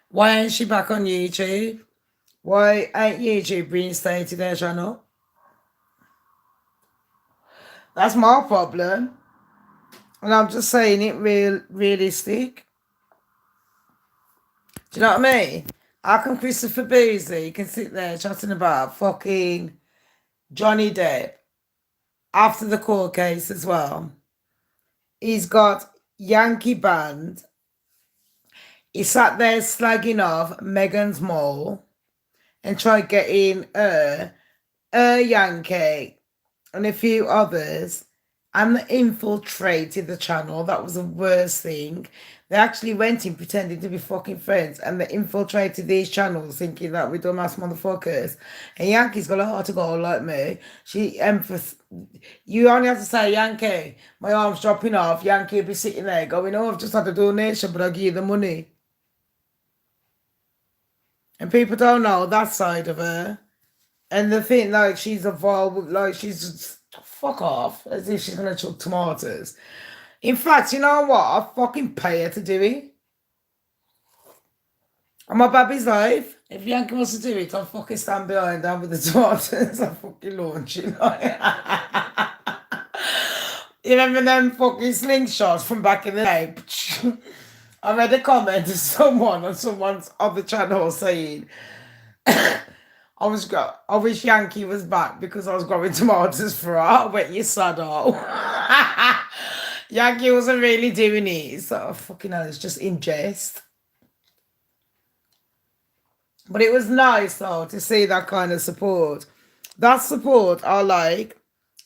why ain't she back on YouTube? Why ain't YouTube reinstated their channel? That's my problem. And I'm just saying it realistic. Do you know what I mean? How come Christopher Boozy can sit there chatting about fucking Johnny Depp after the court case as well? He's got Yankee banned. He sat there slagging off Meghan's mole and tried getting Yankee and a few others, and they infiltrated the channel. That was the worst thing. They actually went in pretending to be fucking friends, and they infiltrated these channels thinking that we're dumbass motherfuckers. And Yankee's got a heart of gold like me. You only have to say, Yankee, my arm's dropping off. Yankee will be sitting there going, oh, I've just had a donation, but I'll give you the money. And people don't know that side of her. And they think she's a vile, she's just fuck off, as if she's going to chuck tomatoes. In fact, you know what? I fucking pay her to do it. On my baby's life. If Yankee wants to do it, I'll fucking stand behind her with the tomatoes. I'll fucking launch it. Like. You remember them fucking slingshots from back in the day? I read a comment of someone on someone's other channel saying, I wish Yankee was back because I was growing tomatoes for her. I went, you sad all. Yankee wasn't really doing it. So fucking hell, it's just in jest. But it was nice though to see that kind of support. That support I like,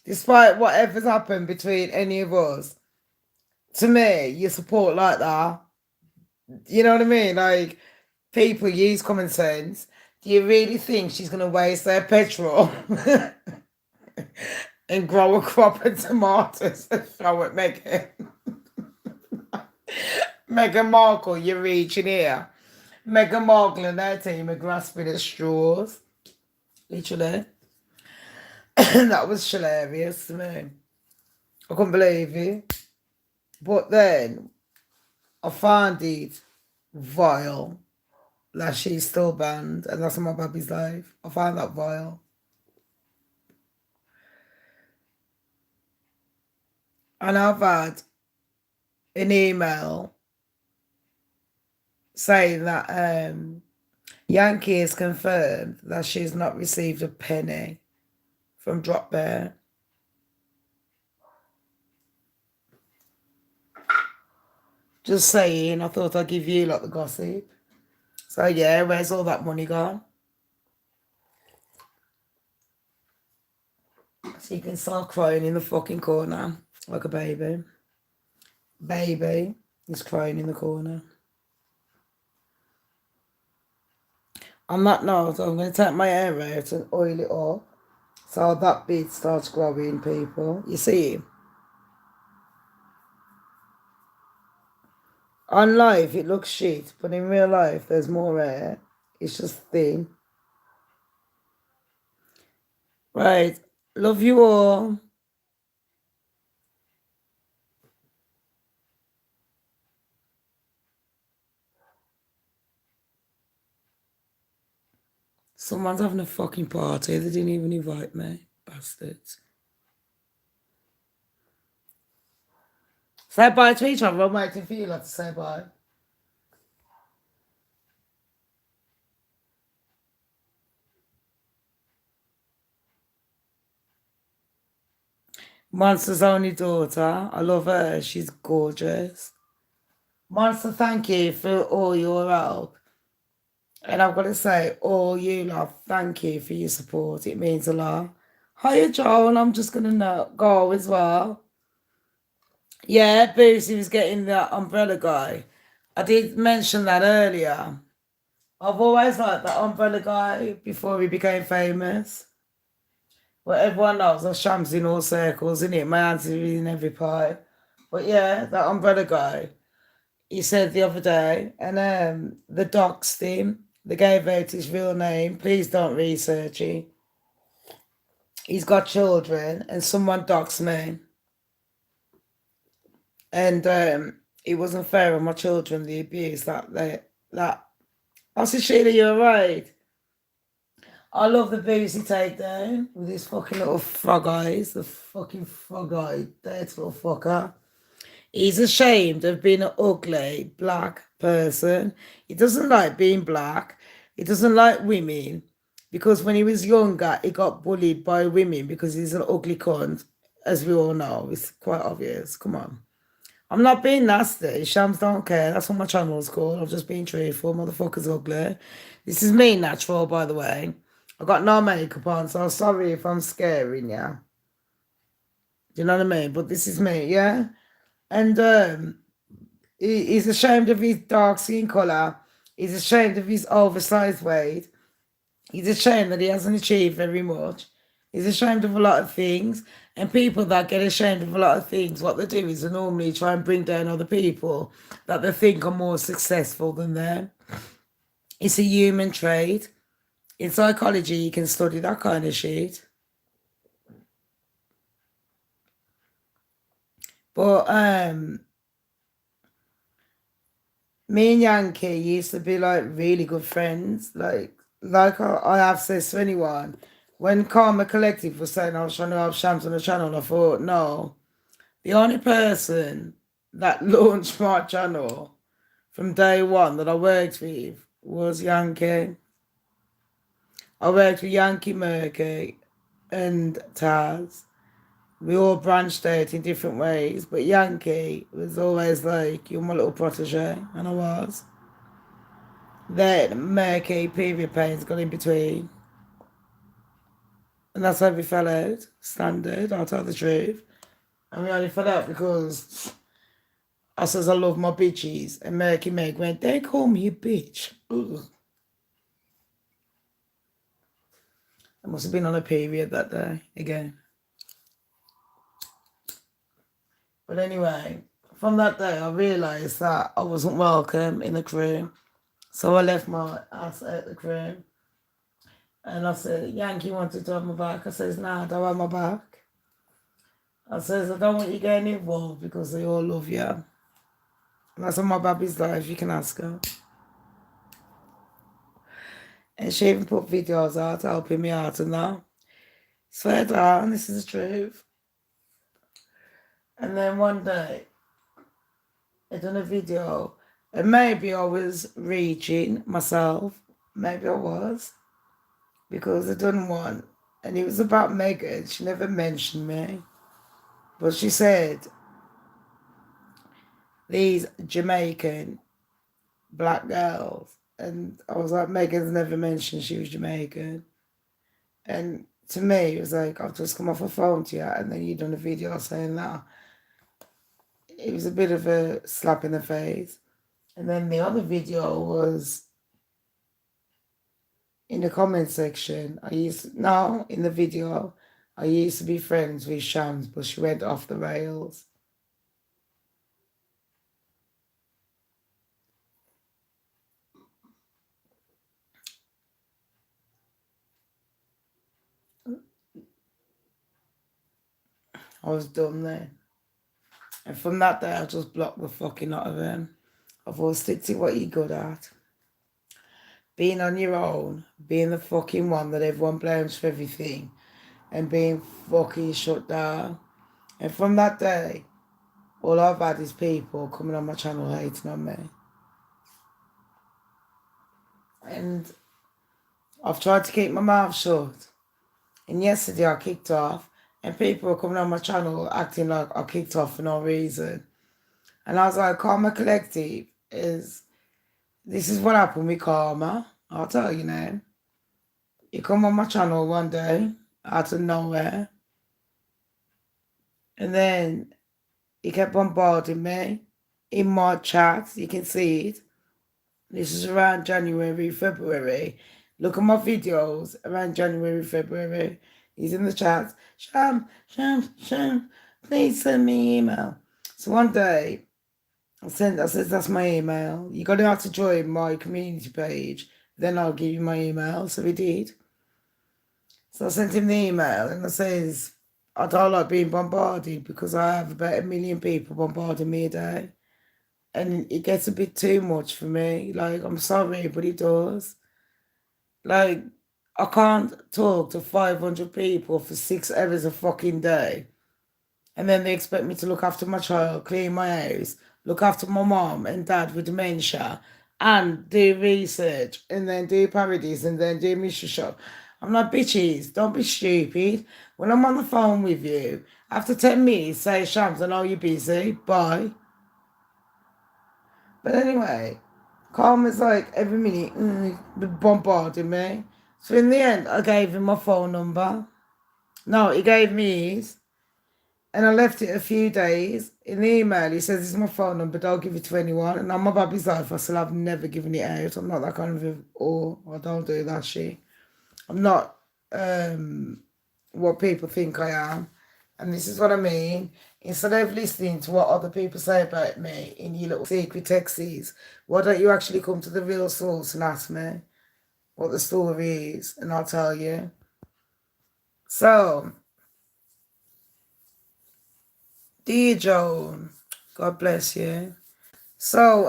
despite whatever's happened between any of us. To me, you support like that. You know what I mean? Like, people use common sense. Do you really think she's going to waste their petrol and grow a crop of tomatoes and throw at Meghan? Meghan Markle, you're reaching here. Meghan Markle and their team are grasping at straws. Literally. That was hilarious to me. I couldn't believe it. But then I found it vile that she's still banned, and that's my baby's life. I find that vile. And I've had an email saying that Yankee has confirmed that she's not received a penny from Drop Bear. Just saying, I thought I'd give you like the gossip. So yeah, where's all that money gone? So you can start crying in the fucking corner like a baby. Baby is crying in the corner. On that note, I'm going to take my hair out and oil it up so that bit starts growing, people. You see? On live, it looks shit, but in real life, there's more hair. It's just thin. Right. Love you all. Someone's having a fucking party. They didn't even invite me. Bastards. Say bye to each other. I'm waiting for you lot to say bye. Monster's only daughter. I love her. She's gorgeous. Monster, thank you for all your help. And I've got to say, all you love, thank you for your support. It means a lot. Hiya, Joel. I'm just going to go as well. Yeah, Boosie was getting the umbrella guy. I did mention that earlier. I've always liked that umbrella guy before he became famous. Well, everyone knows I'm Shamz in all circles, isn't it? My answer is in every pie. But yeah, that umbrella guy, he said the other day, and the doxed him. They gave out his real name. Please don't research it. He's got children, and someone doxed me. And it wasn't fair on my children, the abuse that. I said, Sheila, you're right. I love the Boosie takedown with his fucking little frog eyes, the fucking frog-eyed, dirty little fucker. He's ashamed of being an ugly black person. He doesn't like being black. He doesn't like women because when he was younger, he got bullied by women because he's an ugly cunt, as we all know. It's quite obvious. Come on. I'm not being nasty. Shams don't care. That's what my channel's called. I'm just being truthful. Motherfucker's ugly. This is me natural, by the way. I got no makeup on, so sorry if I'm scaring you. Do you know what I mean? But this is me, yeah? And he's ashamed of his dark skin colour. He's ashamed of his oversized weight. He's ashamed that he hasn't achieved very much. He's ashamed of a lot of things. And people that get ashamed of a lot of things, what they do is they normally try and bring down other people that they think are more successful than them. It's a human trait. In psychology, you can study that kind of shit. But me and Yankee used to be like really good friends. Like I have said to anyone, when Karma Collective was saying I was trying to have Shams on the channel, I thought, no, the only person that launched my channel from day one that I worked with was Yankee. I worked with Yankee Murky and Taz. We all branched out in different ways, but Yankee was always like, you're my little protege, and I was. Then Murky period pains got in between. And that's how we fell out. Standard, I'll tell the truth. And we only fell out because I says I love my bitches. And Murky Meg went, they call me a bitch. Ugh. I must have been on a period that day again. But anyway, from that day I realised that I wasn't welcome in the crew. So I left my ass at the crew. And I said, Yankee wanted to have my back. I says, nah, I don't have my back. I says, I don't want you getting involved because they all love you. And that's on my baby's life, you can ask her. And she even put videos out helping me out and that. Swear down, this is the truth. And then one day, I done a video, and maybe I was reaching myself. Maybe I was. Because I done one, and it was about Megan. She never mentioned me. But she said, these Jamaican black girls. And I was like, Megan's never mentioned she was Jamaican. And to me, it was like, I've just come off a phone to you, and then you done a video saying that. It was a bit of a slap in the face. And then the other video was in the comment section. In the video, I used to be friends with Shamz, but she went off the rails. I was done then. And from that day, I just blocked the fucking lot of them. I thought, stick to what you're good at. Being on your own, being the fucking one that everyone blames for everything, and being fucking shut down. And from that day, all I've had is people coming on my channel hating on me. And I've tried to keep my mouth shut. And yesterday I kicked off, and people were coming on my channel acting like I kicked off for no reason. And I was like, Karma Collective this is what happened with Karma. I'll tell you now. You come on my channel one day, out of nowhere, and then he kept bombarding me in my chat. You can see it. This is around January, February. Look at my videos around January, February. He's in the chat. Sham, please send me an email. So one day, I said, that's my email. You got to have to join my community page. Then I'll give you my email. So he did. So I sent him the email and I says, I don't like being bombarded because I have about 1 million people bombarding me a day. And it gets a bit too much for me. Like, I'm sorry, but it does. Like, I can't talk to 500 people for 6 hours a fucking day. And then they expect me to look after my child, clean my house, look after my mom and dad with dementia, and do research, and then do parodies, and then do mystery shop. I'm like, bitches, don't be stupid. When I'm on the phone with you, after 10 minutes, say, Shams, I know you're busy, bye. But anyway, Karma's like, every minute, bombarding me. So in the end, I gave him my phone number. No, he gave me his. And I left it a few days. In the email, he says, this is my phone number, don't give it to anyone. And on my baby's life, I still have never given it out. I'm not that kind of, I don't do that shit. I'm not what people think I am. And this is what I mean. Instead of listening to what other people say about me in your little secret texts, why don't you actually come to the real source and ask me what the story is, and I'll tell you. So, Dear Joan, God bless you. So,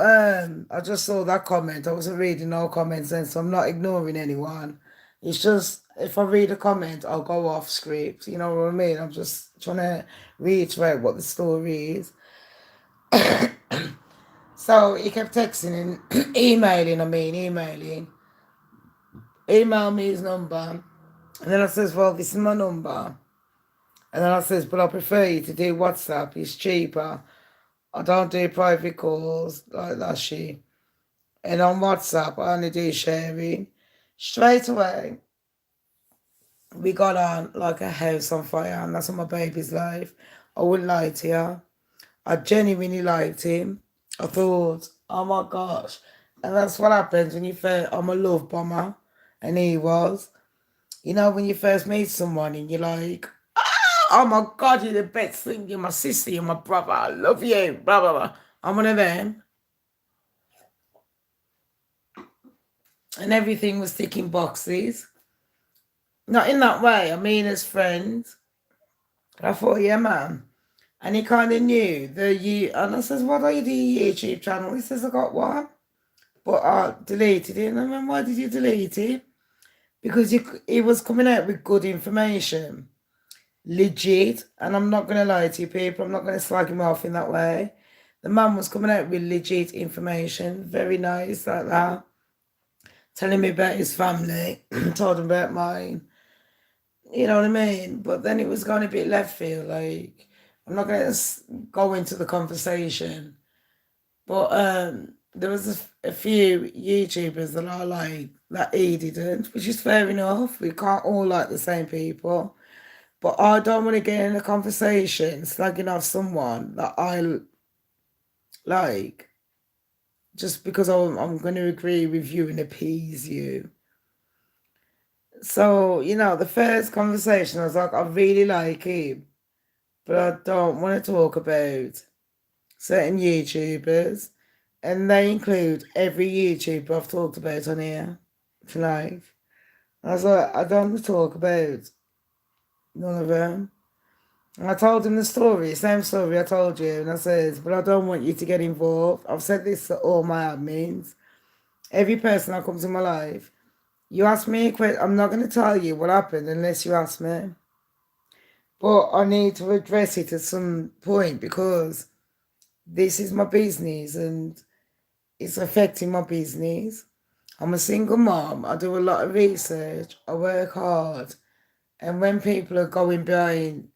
I just saw that comment. I wasn't reading no comments then, so I'm not ignoring anyone. It's just, if I read a comment, I'll go off script. You know what I mean? I'm just trying to reiterate what the story is. So, he kept texting and emailing. Email me his number. And then I says, well, this is my number. And then I says, but I prefer you to do WhatsApp. It's cheaper. I don't do private calls like that shit. And on WhatsApp, I only do sharing. Straight away, we got on like a house on fire, and that's what my baby's life. I wouldn't lie to you. I genuinely liked him. I thought, oh my gosh. And that's what happens when you first, I'm a love bomber, and he was. You know, when you first meet someone and you're like, oh my God, you're the best thing, you're my sister, you're my brother, I love you, blah, blah, blah. I'm one of them. And everything was ticking boxes. Not in that way, I mean as friends. I thought, yeah, man. And he kind of knew and I says, what do you do your YouTube channel? He says, I got one. But I deleted it. And I went, why did you delete it? Because he was coming out with good information. Legit. And I'm not going to lie to you people. I'm not going to slag him off in that way. The man was coming out with legit information. Very nice like that. Telling me about his family. Told him about mine. You know what I mean? But then it was going a bit left field. Like, I'm not going to go into the conversation. But there was a few YouTubers that I like that he didn't, which is fair enough. We can't all like the same people. But I don't want to get in a conversation slagging off someone that I like just because I'm going to agree with you and appease you. So, you know, the first conversation, I was like, I really like him, but I don't want to talk about certain YouTubers. And they include every YouTuber I've talked about on here for life. I was like, I don't want to talk about none of them. And I told him the story, same story I told you. And I said, but I don't want you to get involved. I've said this to all my admins. Every person that comes in my life, you ask me a question, I'm not going to tell you what happened unless you ask me. But I need to address it at some point because this is my business and it's affecting my business. I'm a single mom. I do a lot of research. I work hard. And when people are going behind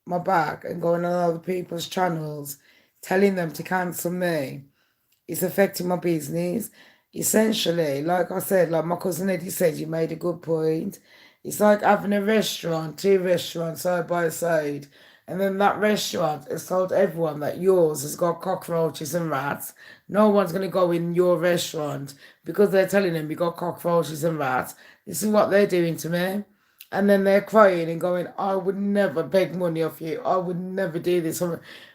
my back and going on other people's channels, telling them to cancel me, it's affecting my business. Essentially, like I said, like my cousin Eddie said, you made a good point. It's like having a restaurant, two restaurants side by side. And then that restaurant has told everyone that yours has got cockroaches and rats. No one's going to go in your restaurant because they're telling them you got cockroaches and rats. This is what they're doing to me. And then they're crying and going, I would never beg money off you. I would never do this.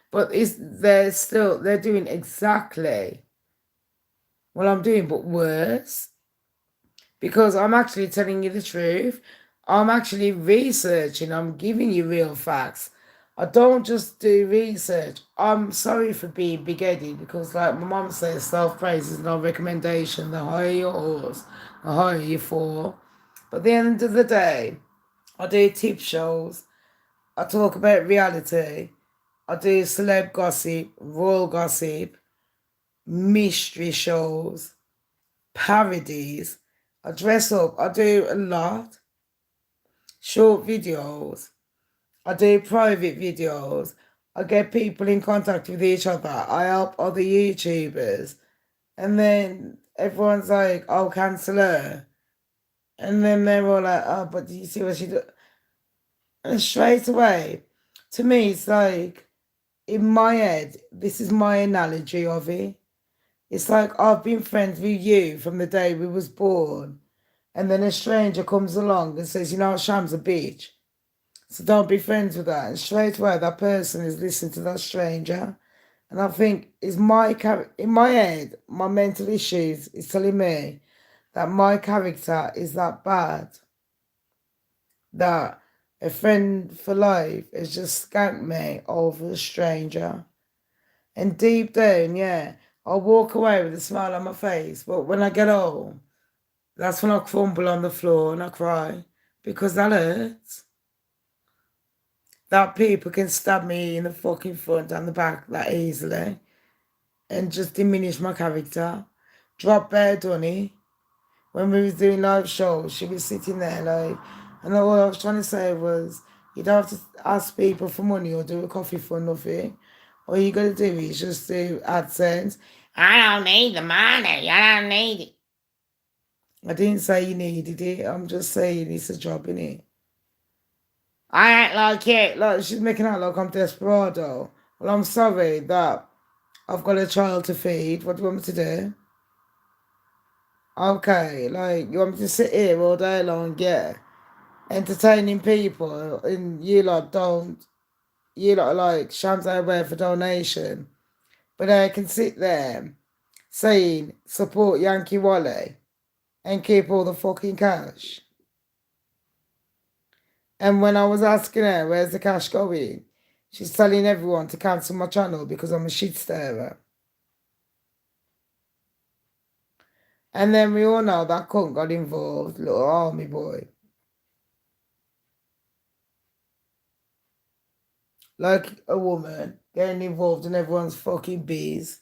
But they're doing exactly what I'm doing, but worse. Because I'm actually telling you the truth. I'm actually researching. I'm giving you real facts. I don't just do research. I'm sorry for being big-headed because like my mum says, self-praise is no recommendation. The higher your horse, the higher you fall. But at the end of the day, I do tip shows. I talk about reality. I do celeb gossip, royal gossip, mystery shows, parodies. I dress up. I do a lot. Short videos. I do private videos. I get people in contact with each other. I help other YouTubers. And then everyone's like, oh, cancel her. And then they're all like, oh, but do you see what she do? And straight away, to me, it's like, in my head, this is my analogy of it. It's like I've been friends with you from the day we was born. And then a stranger comes along and says, you know, Sham's a bitch. So don't be friends with that. And straight away, that person is listening to that stranger. And I think in my head, my mental issues is telling me that my character is that bad. That A friend for life has just scanked me over a stranger. And deep down, yeah, I'll walk away with a smile on my face. But when I get home, that's when I crumble on the floor and I cry. Because that hurts. That people can stab me in the fucking front and the back that easily and just diminish my character. Drop Bear Dunny. When we was doing live shows, she was sitting there like, and all I was trying to say was, you don't have to ask people for money or do a coffee for nothing. All you gotta do is just do AdSense. I don't need the money. I don't need it. I didn't say you needed it. I'm just saying it's a job, innit? I act like it. Like she's making out like I'm desperado. Well, I'm sorry that I've got a child to feed. What do you want me to do? Okay, like you want me to sit here all day long, yeah, entertaining people, and you lot don't, you lot are like Shamz aware for donation, but I can sit there saying support Yankee Wally and keep all the fucking cash. And when I was asking her where's the cash going, she's telling everyone to cancel my channel because I'm a shit stirrer. And then we all know that cunt got involved, little army boy. Like a woman getting involved in everyone's fucking biz.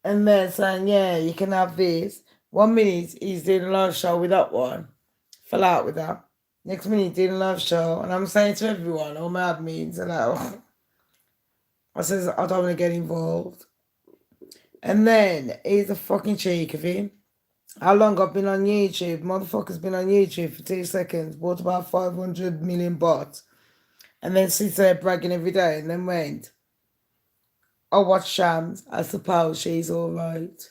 And they're saying, yeah, you can have this. 1 minute he's doing a live show with that one. Fell out with that. Next minute doing a live show. And I'm saying to everyone, all my admins, and I says, I don't want to get involved. And then here's the fucking cheek of him. How long I've been on YouTube? Motherfucker's been on YouTube for 2 seconds, bought about 500 million bots, and then sits there bragging every day, and then went, I watch Shamz, I suppose she's alright.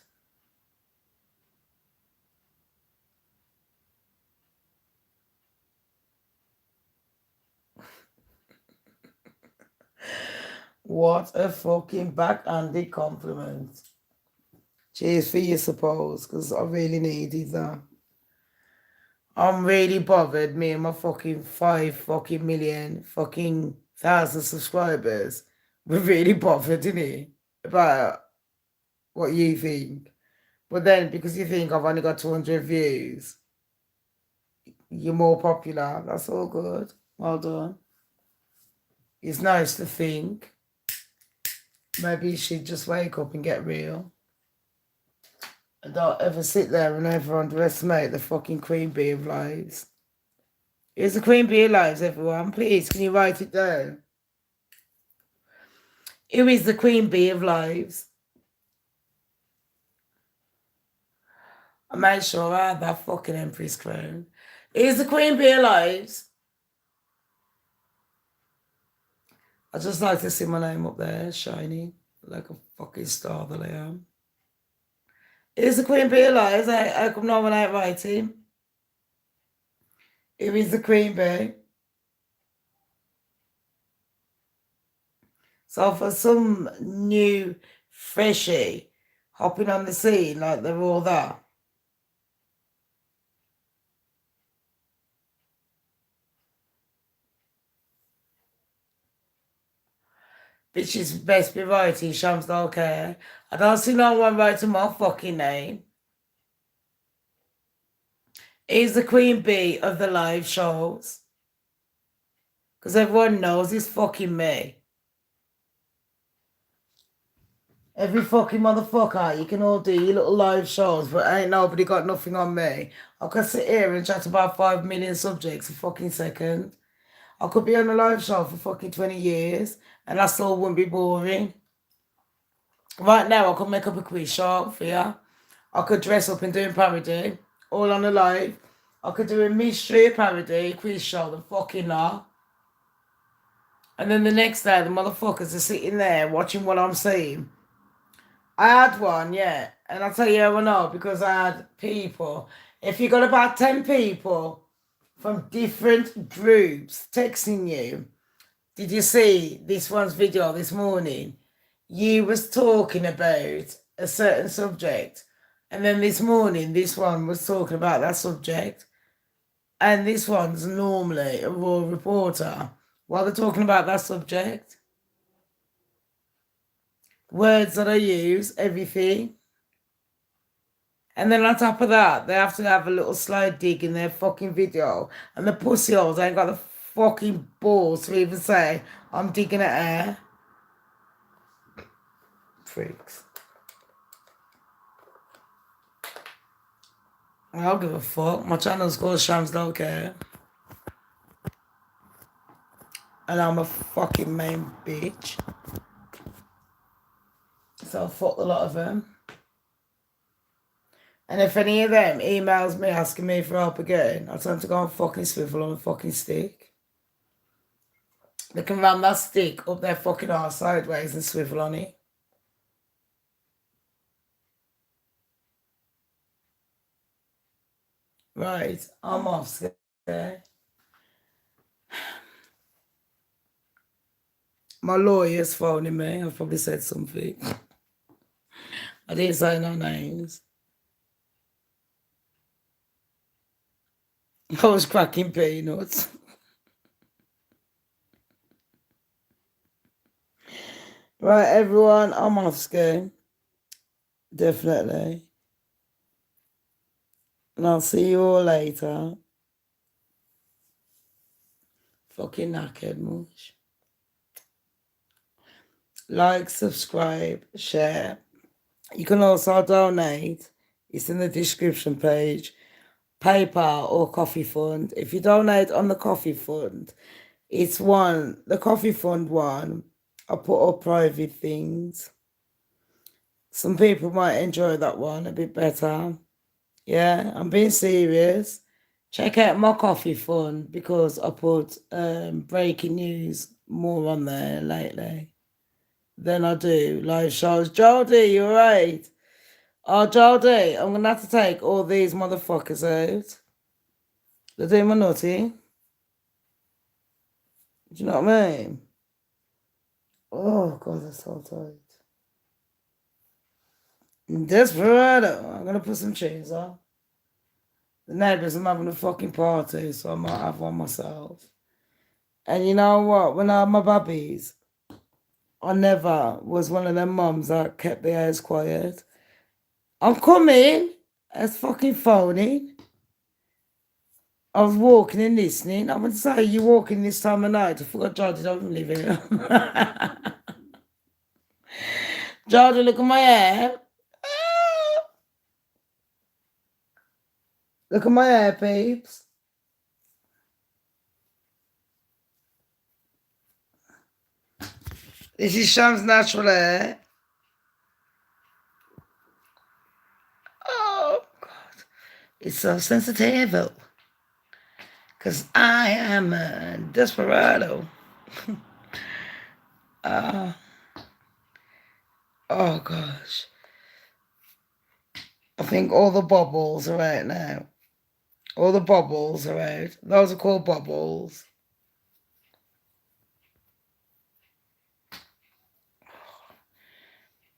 What a fucking backhanded compliment. Cheers for you, suppose, because I really needed that. I'm really bothered, me and my fucking 5 fucking million fucking thousand subscribers. We're really bothered, innit? About what you think. But then, because you think I've only got 200 views, you're more popular. That's all good. Well done. It's nice to think. Maybe you should just wake up and get real. And don't ever sit there and ever underestimate the fucking queen bee of lives. Here's the queen bee of lives, everyone. Please, can you write it down? Who is the queen bee of lives? I made sure I had that fucking empress crown. Here's the queen bee of lives. I just like to see my name up there, shining like a fucking star that I am. Is the queen bee alive? How come no one ain't writing? Who is the queen bee? So for some new freshie hopping on the scene like they're all that. Bitches best be writing Shamz Don'tCare. I don't see no one writing my fucking name. He's the queen bee of the live shows. Because everyone knows it's fucking me. Every fucking motherfucker, you can all do your little live shows, but ain't nobody got nothing on me. I could sit here and chat about 5 million subjects a fucking second. I could be on a live show for fucking 20 years, and I still wouldn't be boring. Right now, I could make up a quiz show for you. I could dress up and do a parody, all on a live. I could do a mystery parody quiz show, the fucking lot. And then the next day, the motherfuckers are sitting there watching what I'm saying. I had one, yeah. And I'll tell you how I know, because I had people. If you got about 10 people from different groups texting you, did you see this one's video this morning? You was talking about a certain subject. And then this morning, this one was talking about that subject. And this one's normally a raw reporter. While they're talking about that subject, words that I use, everything. And then on top of that, they have to have a little slide dig in their fucking video. And the pussy holes ain't got the fucking balls to even say, I'm digging at air. Freaks. I don't give a fuck. My channel's called Shamz, Don'tCare. And I'm a fucking main bitch. So fuck a lot of them. And if any of them emails me asking me for help again, I tell them to go and fucking swivel on a fucking stick. They can ram that stick up their fucking arse sideways and swivel on it. Right, I'm off, scared. My lawyer's phoning me. I've probably said something. I didn't say no names. I was cracking peanuts. Right, everyone, I'm off skiing. Definitely. And I'll see you all later. Fucking knackered much. Like, subscribe, share. You can also donate. It's in the description page. PayPal or Coffee Fund. If you donate on the Coffee Fund, it's the Coffee Fund one. I put up private things. Some people might enjoy that one a bit better. Yeah, I'm being serious. Check out my Coffee Fund because I put breaking news more on there lately than I do live shows. Jodie, you're right. Oh, Jodie, I'm going to have to take all these motherfuckers out. They're doing my nutty. Do you know what I mean? Oh, God, that's so tight. Desperado. I'm going to put some cheese on. The neighbours are having a fucking party, so I might have one myself. And you know what? When I had my babies, I never was one of them mums that kept their ears quiet. I'm coming. It's fucking phoning. I was walking and listening. I would say you walking this time of night. I forgot Jodie don't live here. Jodie, look at my hair. Look at my hair, peeps. This is Sham's natural hair. Oh, God. It's so sensitive. Because I am a desperado. Oh, gosh. I think all the bubbles are out now. All the bubbles are out. Those are called bubbles.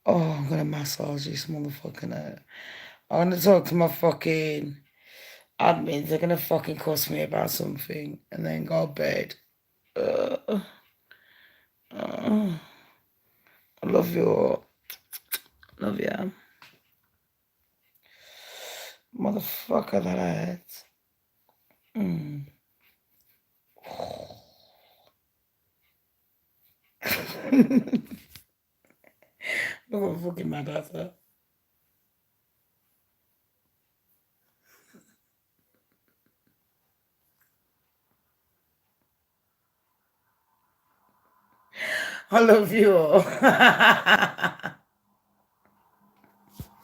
Oh, I'm going to massage this motherfucking out. I'm going to talk to my fucking admins. They're going to fucking cuss me about something and then go to bed. I love you all. Love you. Motherfucker that I had. Look at fucking mad at her. I love you all.